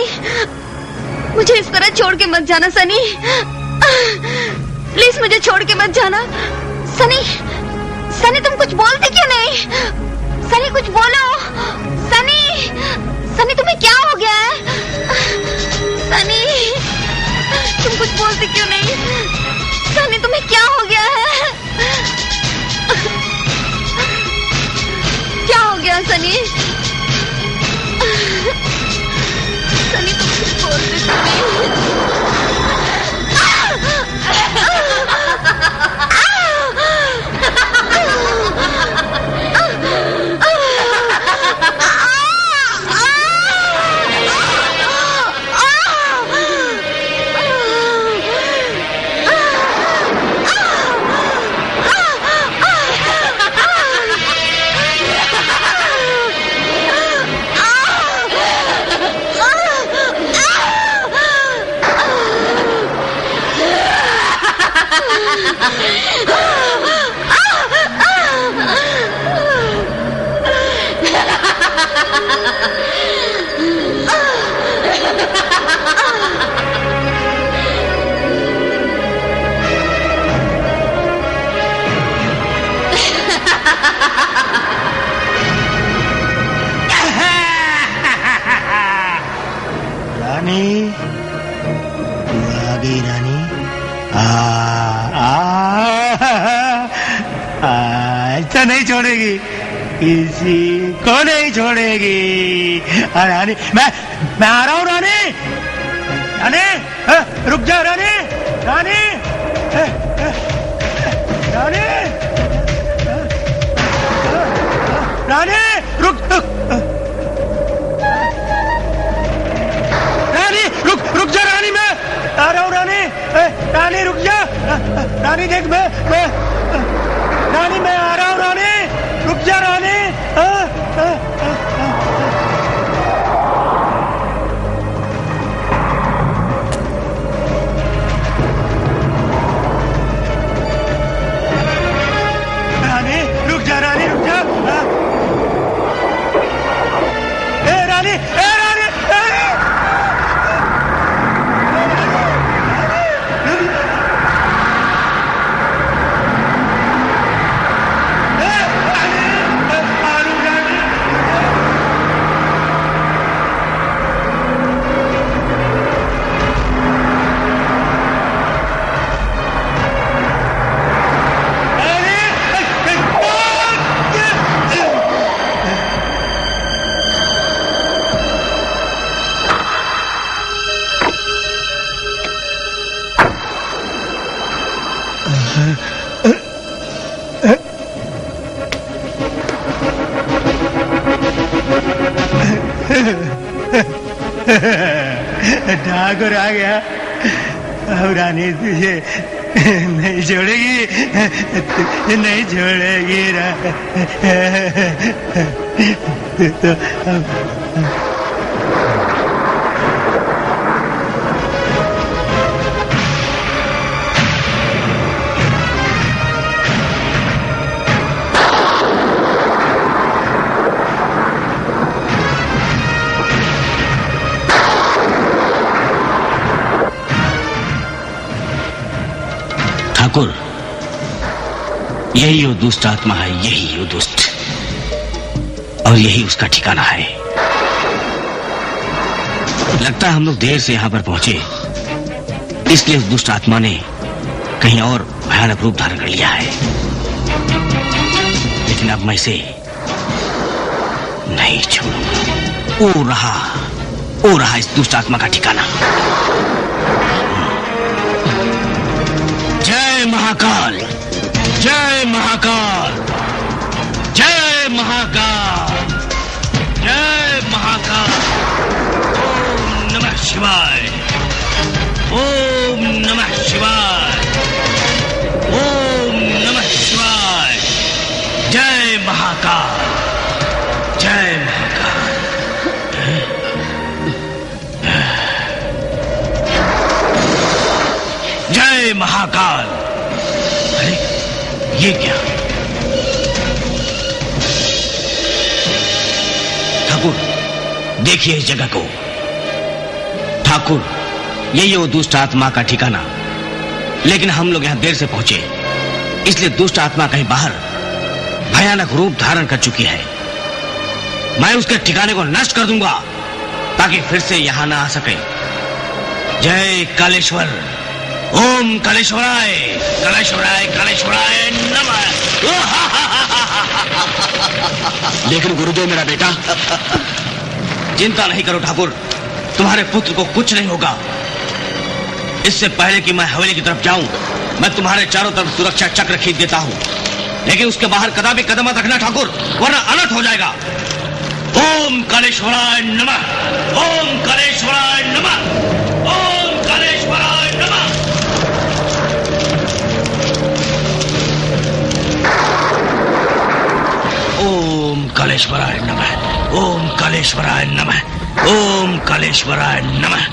मुझे इस तरह छोड़ के मत जाना सनी, प्लीज मुझे छोड़ के मत जाना सनी। सनी तुम कुछ बोलते क्यों नहीं? सनी कुछ बोलो। सनी, सनी तुम्हें क्या हो गया है? सनी तुम कुछ बोलते क्यों नहीं? सनी तुम्हें क्या हो गया है? क्या हो गया सनी? सनी तुम कुछ बोलते क्यों नहीं? रानी, तू आ गई रानी। ऐसा नहीं छोड़ेगी, किसी को नहीं छोड़ेगी। रानी, मैं आ रहा हूँ रानी। रानी, रुक जा रानी। रानी, रानी, रानी, रुक। रानी, रुक जा रानी, मैं आ रहा हूँ रानी। रानी रुक जा। रानी देख, मैं रानी, मैं आ रहा हूँ रानी, रुक जा रानी। रानी रुक जा, रानी रुक जा। रानी, रानी, ठाकुर आ गया। अब रानी तुझे नहीं छोड़ेगी, नहीं छोड़ेगी। तो ठाकुर, यही वो दुष्ट आत्मा है, यही वो दुष्ट, और यही उसका ठिकाना है। लगता है हम लोग देर से यहाँ पर पहुंचे, इसलिए उस दुष्ट आत्मा ने कहीं और भयानक रूप धारण कर लिया है। लेकिन अब मैं इसे नहीं छोड़ूंगा। वो रहा इस दुष्ट आत्मा का ठिकाना। जय महाकाल, जय महाकाल, जय महाकाल, जय महाकाल। ओम नमः शिवाय, ओम नमः शिवाय, ओम नमः शिवाय। जय महाकाल, जय महाकाल। जय महाकाल। अरे ये क्या? ठाकुर देखिए इस जगह को। ठाकुर यही वो दुष्ट आत्मा का ठिकाना, लेकिन हम लोग यहां देर से पहुंचे, इसलिए दुष्ट आत्मा कहीं बाहर भयानक रूप धारण कर चुकी है। मैं उसके ठिकाने को नष्ट कर दूंगा ताकि फिर से यहां ना आ सके। जय कालेश्वर, ओम कालेश्वराय, कालेश्वराय, कालेश्वराय नमः। लेकिन गुरुदेव मेरा बेटा। चिंता नहीं करो ठाकुर, तुम्हारे पुत्र को कुछ नहीं होगा। इससे पहले कि मैं हवेली की तरफ जाऊं, मैं तुम्हारे चारों तरफ सुरक्षा चक्र खींच देता हूं, लेकिन उसके बाहर कदापि कदम मत रखना ठाकुर, वरना अनर्थ हो जाएगा। ओम कालेश्वराय नमः, ओम कालेश्वराय नमः, ओम कालेश्वराय नमः। ओम कालेश्वराय नमः, ओम कालेश्वराय नमः, ओम कालेश्वराय नमः,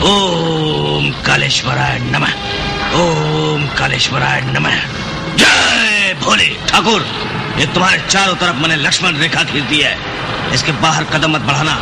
ओम कालेश्वराय नमः, ओम कालेश्वराय नमः। जय भोले। ठाकुर ये तुम्हारे चारों तरफ मैंने लक्ष्मण रेखा खींच दी है, इसके बाहर कदम मत बढ़ाना।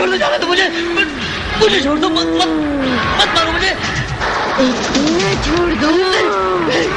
छोड़ दो, जाने दो मुझे छोड़ दो, मत मारो मुझे। छोड़ दो मुझे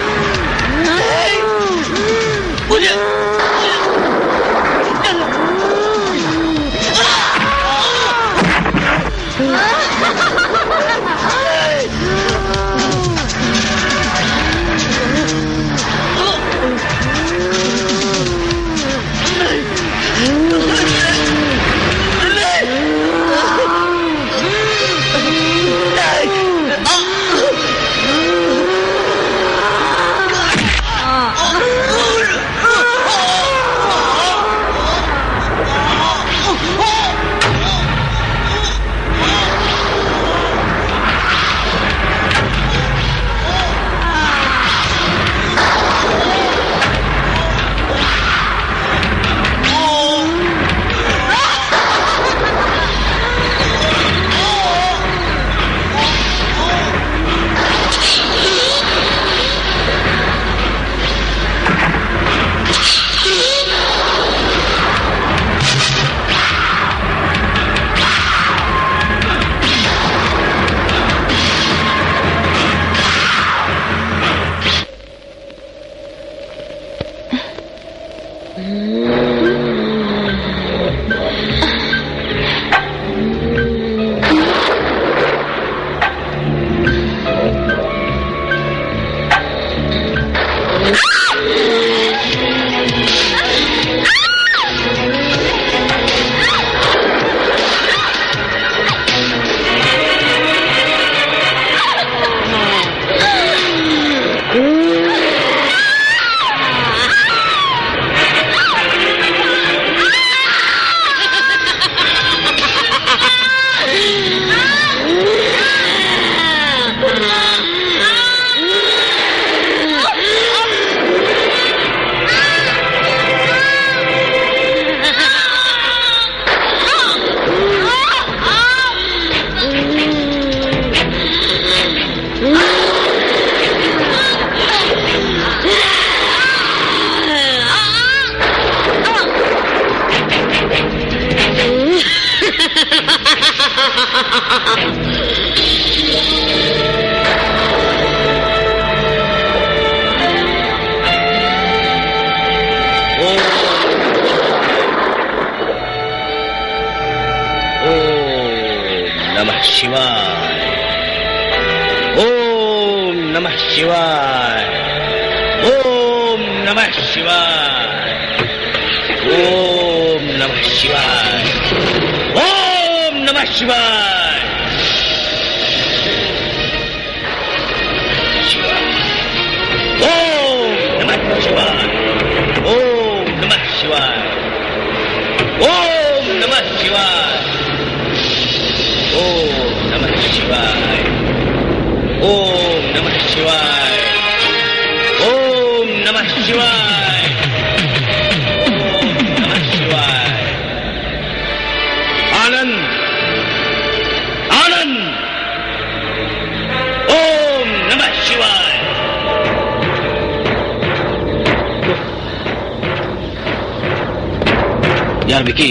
यार विकी,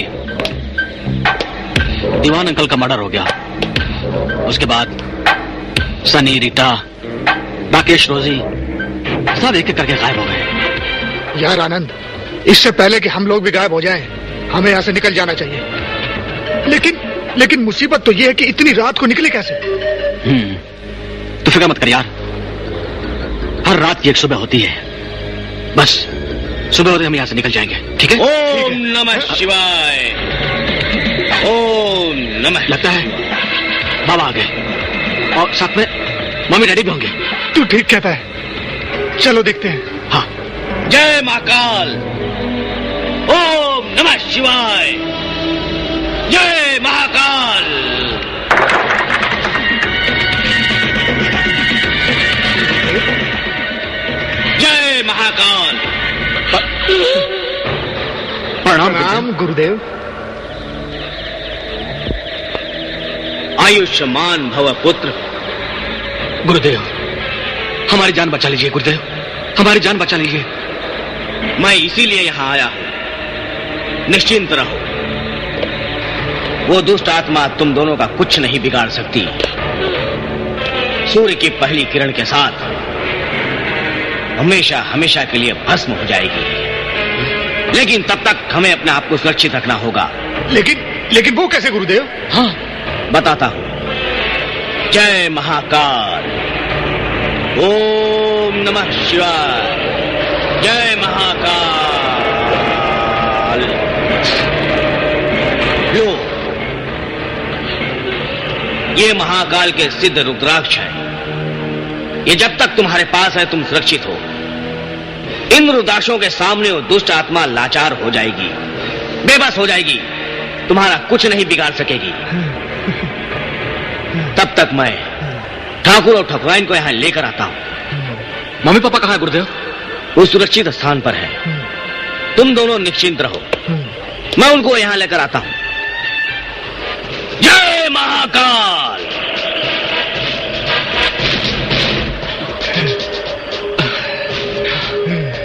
दीवान अंकल का मर्डर हो गया। उसके बाद सनी, रीटा, राकेश, रोजी सब एक एक करके गायब हो गए। यार आनंद, इससे पहले कि हम लोग भी गायब हो जाएं, हमें यहाँ से निकल जाना चाहिए। लेकिन मुसीबत तो ये है कि इतनी रात को निकले कैसे? तो फिक्र मत कर यार, हर रात की एक सुबह होती है। बस सुबह होते हम यहाँ से निकल जाएंगे, ठीक है? ओम नमः शिवाय। ओम नमः। लगता है बाबा आ गए और साथ में मम्मी डैडी भी होंगे। तू ठीक कहता है, चलो देखते हैं। हाँ। जय महाकाल। ओम नमः शिवाय। जय महाकाल। जय महाकाल। प्रणाम गुरुदेव। आयुष्मान भव पुत्र। गुरुदेव, हमारी जान बचा लीजिए गुरुदेव, हमारी जान बचा लीजिए। मैं इसीलिए यहां आया हूं, निश्चिंत रहो। वो दुष्ट आत्मा तुम दोनों का कुछ नहीं बिगाड़ सकती। सूर्य की पहली किरण के साथ हमेशा हमेशा के लिए भस्म हो जाएगी। लेकिन तब तक हमें अपने आप को सुरक्षित रखना होगा। लेकिन वो कैसे गुरुदेव? हाँ, बताता हूं। जय महाकाल। ओम नमः शिवाय। जय महाकाल। लो, ये महाकाल के सिद्ध रुद्राक्ष है। ये जब तक तुम्हारे पास है तुम सुरक्षित हो। इन रुद्राक्षों के सामने वो दुष्ट आत्मा लाचार हो जाएगी, बेबस हो जाएगी, तुम्हारा कुछ नहीं बिगाड़ सकेगी। तब तक मैं ठाकुर और ठकुराइन को यहां लेकर आता हूं। मम्मी पापा कहां है गुरुदेव? वो सुरक्षित स्थान पर है। तुम दोनों निश्चिंत रहो, मैं उनको यहां लेकर आता हूं। जय महाकाल।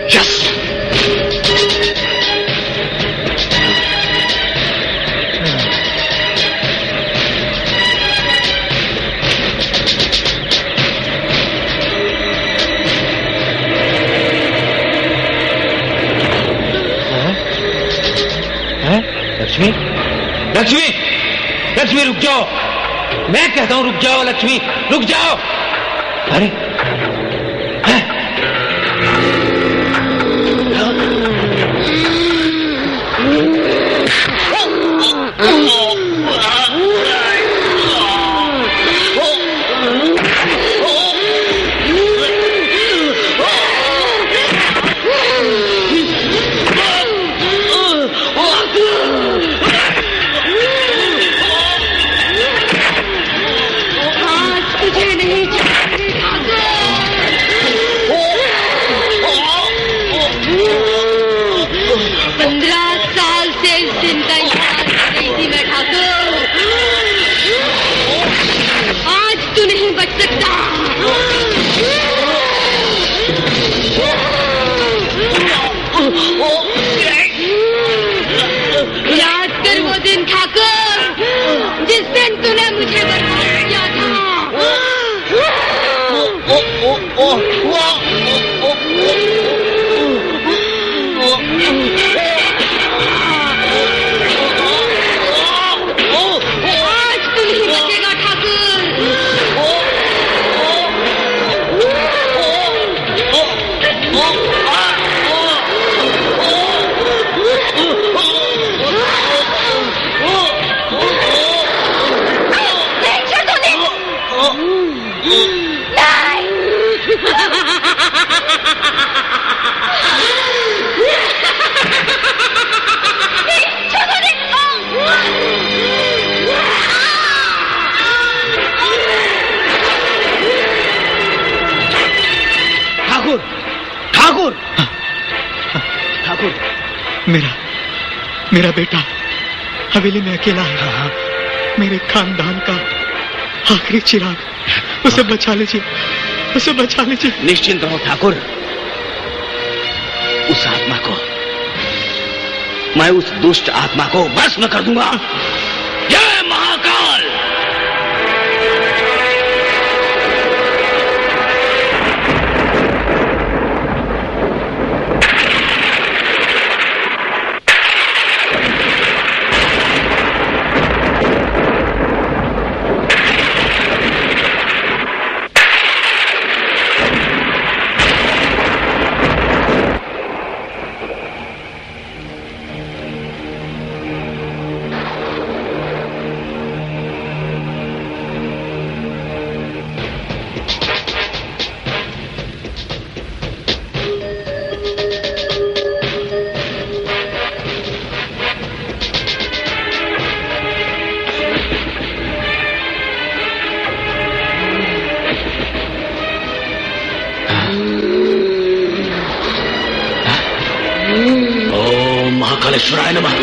यस। लक्ष्मी, लक्ष्मी, लक्ष्मी रुक जाओ। मैं कहता हूं रुक जाओ लक्ष्मी, रुक जाओ। अरे मेरा बेटा हवेली में अकेला है। मेरे खानदान का आखिरी चिराग, उसे बचा लीजिए, उसे बचा लीजिए। निश्चिंत रहो ठाकुर, उस आत्मा को, मैं उस दुष्ट आत्मा को भस्म कर दूंगा। जय महाकाल। महाकालेश्वराय नमः।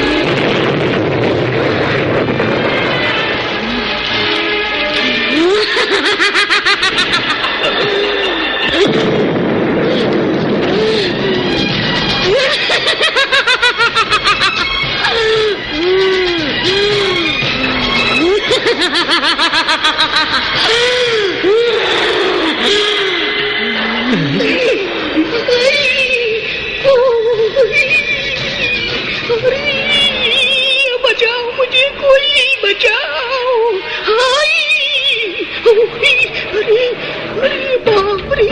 बचाओ। हाय, अरे अरे बाप रे।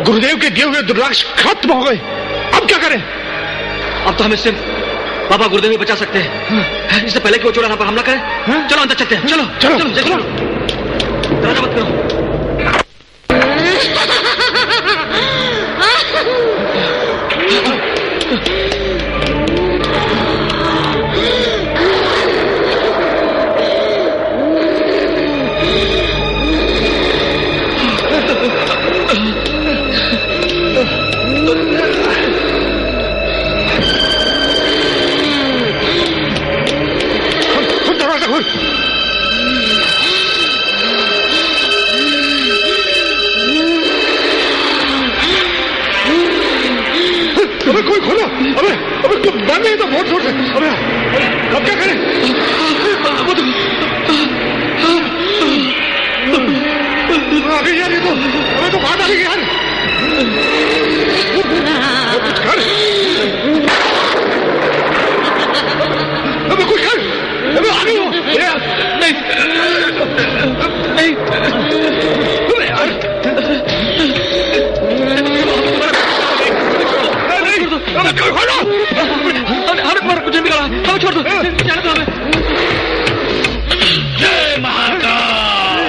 गुरुदेव के दिए हुए दुर्राक्ष खत्म हो गए। अब क्या करें? अब तो हमें सिर्फ बाबा गुरुदेव ही बचा सकते हैं। इससे पहले कि वो चौराहा पर हमला करें, चलो अंदर चलते हैं। चलो चलो चलो, चलो। दरवाजा मत करो। अबे कोई खोलो। अबे अबे तुम बंद नहीं तो बहुत जोर से। अबे अब क्या करें? आगे यार, ये तो अबे तो बात आ गई यार। कुछ कर। अबे कुछ कर। अबे आगे हो। नहीं नहीं अबे यार, खोलो। हमें तुम्हारा कुछ नहीं करा, हमें छोड़ दो, जाने दो हमें। जय महाकाल,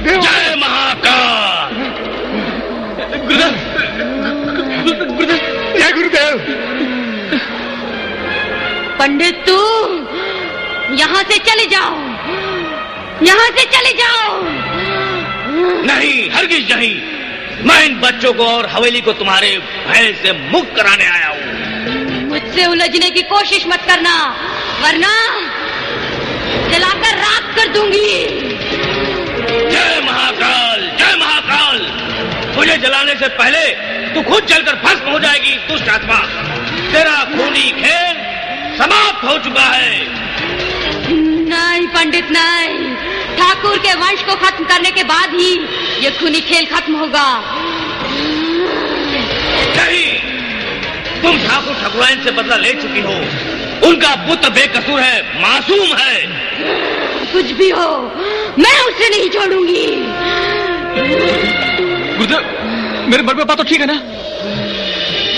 जय महाकाल। गुरुदेव, गुरुदेव, जय गुरुदेव। पंडित तू यहाँ से चले जाओ, यहाँ से चले जाओ। नहीं, हरगिज नहीं। मैं इन बच्चों को और हवेली को तुम्हारे भय से मुक्त कराने आया हूँ। मुझसे उलझने की कोशिश मत करना, वरना जलाकर राख कर दूंगी। जय महाकाल, जय महाकाल। मुझे जलाने से पहले तू खुद जलकर भस्म हो जाएगी दुष्ट आत्मा। तेरा खूनी खेल समाप्त हो चुका है। नहीं पंडित नहीं, ठाकुर के वंश को खत्म करने के बाद ही ये खूनी खेल खत्म होगा। नहीं, तुम ठाकुर ठाकुराइन से बदला ले चुकी हो। उनका पुत्र बेकसूर है, मासूम है। कुछ भी हो, मैं उसे नहीं छोड़ूंगी। गुरुदेव, मेरे बड़े पापा तो ठीक है ना?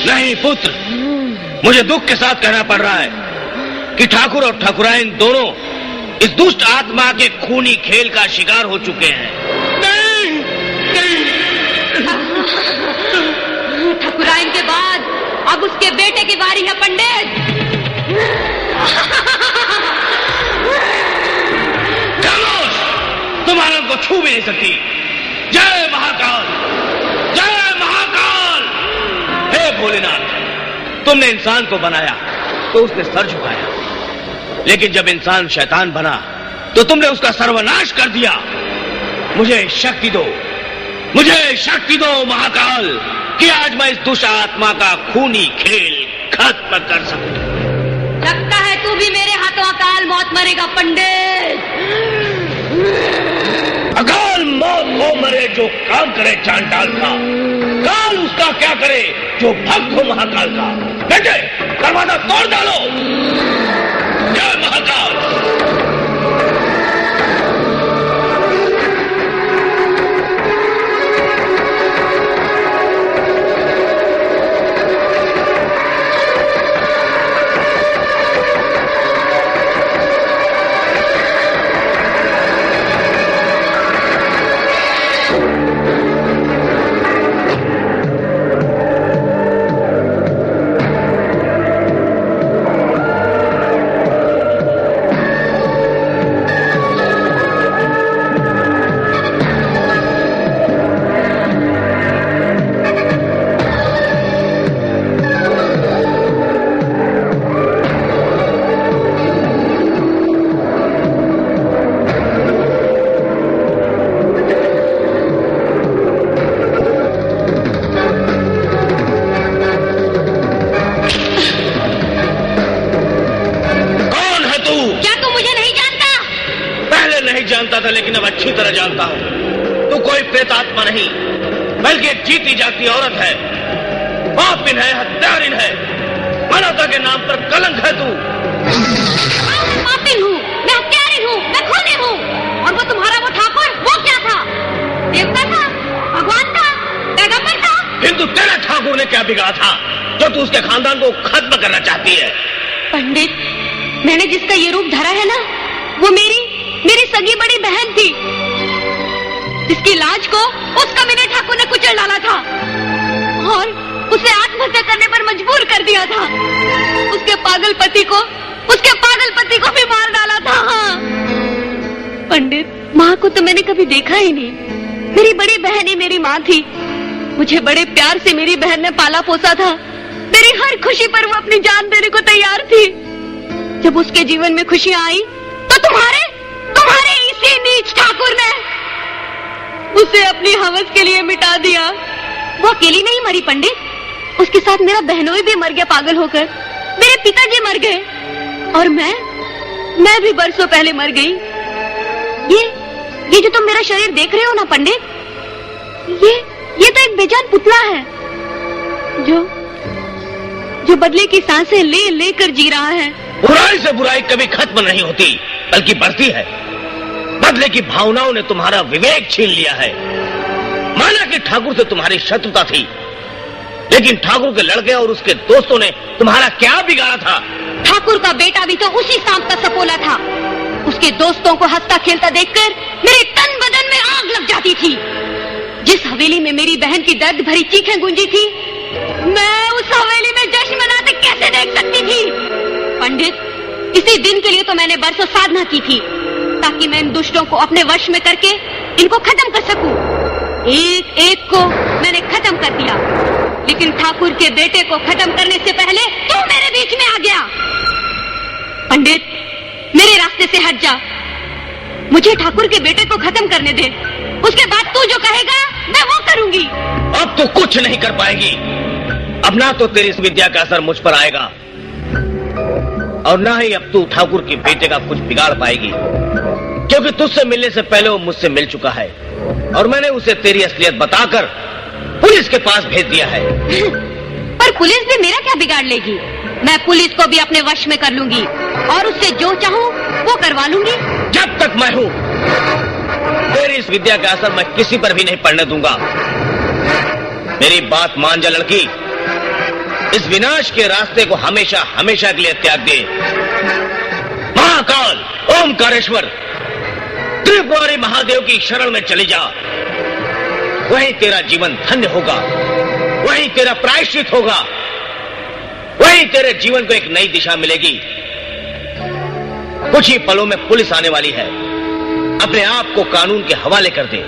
नहीं पुत्र, मुझे दुख के साथ कहना पड़ रहा है कि ठाकुर और ठाकुराइन दोनों इस दुष्ट आत्मा के खूनी खेल का शिकार हो चुके हैं। नहीं, नहीं। ठाकुराइन के बाद अब उसके बेटे की बारी है पंडित। खामोश, तुम्हारे को छू भी नहीं सकती। जय महाकाल, जय महाकाल। हे भोलेनाथ, तुमने इंसान को बनाया तो उसने सर झुकाया, लेकिन जब इंसान शैतान बना तो तुमने उसका सर्वनाश कर दिया। मुझे शक्ति दो, मुझे शक्ति दो महाकाल, कि आज मैं इस दुष्ट आत्मा का खूनी खेल खत्म कर सकूं। लगता है तू भी मेरे हाथों अकाल मौत मरेगा पंडित। अकाल मरे जो काम करे चांडाल का, काल उसका क्या करे जो भक्त हो महाकाल का। बेटे दरवाजा तोड़ डालो। जय महाकाल। लेकिन अब अच्छी तरह जानता हूं तू कोई प्रेतात्मा नहीं बल्कि एक जीती जाती औरत है। पापिन है, हत्यारिन है, मानवता के नाम पर कलंक है तू। मैं पापिन हूँ, मैं हत्यारिन हूँ, मैं खूनी हूँ। और वो तुम्हारा वो ठाकुर, वो क्या था? देवता था, भगवान था, पैगंबर था? किंतु तेरा ठाकुर ने क्या बिगाड़ा था जो तू उसके खानदान को खत्म करना चाहती है? पंडित, मैंने जिसका ये रूप धरा है ना, वो मेरी सगी बड़ी बहन थी, जिसकी लाज को उस कमीने ठाकुर ने कुचल डाला था और उसे आत्महत्या करने पर मजबूर कर दिया था। उसके पागल पति को भी मार डाला था। हाँ। पंडित, माँ को तो मैंने कभी देखा ही नहीं। मेरी बड़ी बहन ही मेरी माँ थी। मुझे बड़े प्यार से मेरी बहन ने पाला पोसा था। मेरी हर खुशी पर वो अपनी जान देने को तैयार थी। जब उसके जीवन में खुशियां आई तो तुम्हारे इसी नीच ठाकुर ने उसे अपनी हवस के लिए मिटा दिया। वो अकेली नहीं मरी पंडित, उसके साथ मेरा बहनोई भी मर गया पागल होकर। मेरे पिताजी मर गए और मैं भी बरसों पहले मर गई। ये जो तुम मेरा शरीर देख रहे हो ना पंडित, ये तो एक बेजान पुतला है जो बदले की सांसें ले लेकर जी रहा है। बुराई से बुराई कभी खत्म नहीं होती बल्कि बढ़ती है। बदले की भावनाओं ने तुम्हारा विवेक छीन लिया है। माना कि ठाकुर से तुम्हारी शत्रुता थी, लेकिन ठाकुर के लड़के और उसके दोस्तों ने तुम्हारा क्या बिगाड़ा था? ठाकुर का बेटा भी तो उसी सांप का सपोला था। उसके दोस्तों को हंसता खेलता देखकर मेरे तन बदन में आग लग जाती थी। जिस हवेली में मेरी बहन की दर्द भरी चीखें गूंजी थी, मैं उस हवेली में जश्न मनाते कैसे देख सकती थी? पंडित, इसी दिन के लिए तो मैंने बरसों साधना की थी, ताकि मैं इन दुष्टों को अपने वश में करके इनको खत्म कर सकूं। एक एक को मैंने खत्म कर दिया, लेकिन ठाकुर के बेटे को खत्म करने से पहले तू मेरे बीच में आ गया। पंडित, मेरे रास्ते से हट जा। मुझे ठाकुर के बेटे को खत्म करने दे, उसके बाद तू जो कहेगा मैं वो करूंगी। अब तो कुछ नहीं कर पाएगी। अब ना तो तेरी इस विद्या का असर मुझ पर आएगा और ना ही अब तू ठाकुर के बेटे का कुछ बिगाड़ पाएगी, क्योंकि तुझसे मिलने से पहले वो मुझसे मिल चुका है और मैंने उसे तेरी असलियत बताकर पुलिस के पास भेज दिया है। पर पुलिस भी मेरा क्या बिगाड़ लेगी? मैं पुलिस को भी अपने वश में कर लूंगी और उससे जो चाहूं वो करवा लूंगी। जब तक मैं हूं, तेरी इस विद्या का असर मैं किसी पर भी नहीं पड़ने दूंगा। मेरी बात मान जा लड़की, इस विनाश के रास्ते को हमेशा हमेशा के लिए त्याग दे। महाकाल, ओमकारेश्वर, त्रिपुरारी महादेव की शरण में चली जा। वहीं तेरा जीवन धन्य होगा, वहीं तेरा प्रायश्चित होगा, वहीं तेरे जीवन को एक नई दिशा मिलेगी। कुछ ही पलों में पुलिस आने वाली है। अपने आप को कानून के हवाले कर दे।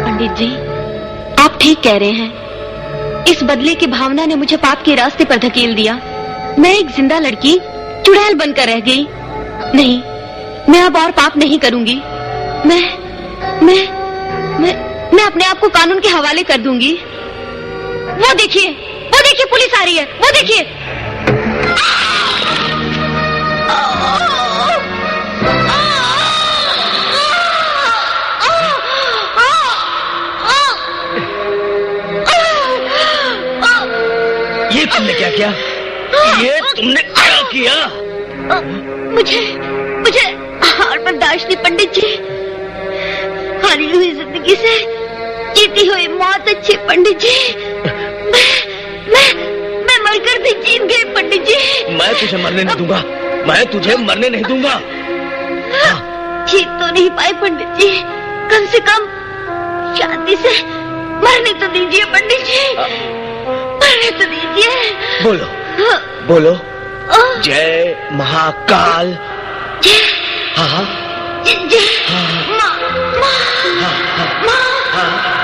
पंडित जी, आप ठीक कह रहे हैं। इस बदले की भावना ने मुझे पाप के रास्ते पर धकेल दिया। मैं एक जिंदा लड़की चुड़ैल बनकर रह गई। नहीं, मैं अब और पाप नहीं करूंगी। मैं अपने आप को कानून के हवाले कर दूंगी। वो देखिए देखिए पुलिस आ रही है, वो देखिए। ये तुमने क्या किया? ये तुमने क्या किया? मुझे हार बर्दाश्त नहीं पंडित जी। हारी हुई जिंदगी से जीती हुई मौत अच्छी पंडित जी। मैं मरकर भी जीत गई पंडित जी। मैं तुझे मरने नहीं दूंगा, मैं तुझे मरने नहीं दूंगा। जीत तो नहीं पाए पंडित जी, कम से कम शांति से मरने तो दीजिए पंडित जी, मरने तो दीजिए। बोलो बोलो, जय महाकाल। जय, हाँ हाँ जय, माँ, माँ, माँ,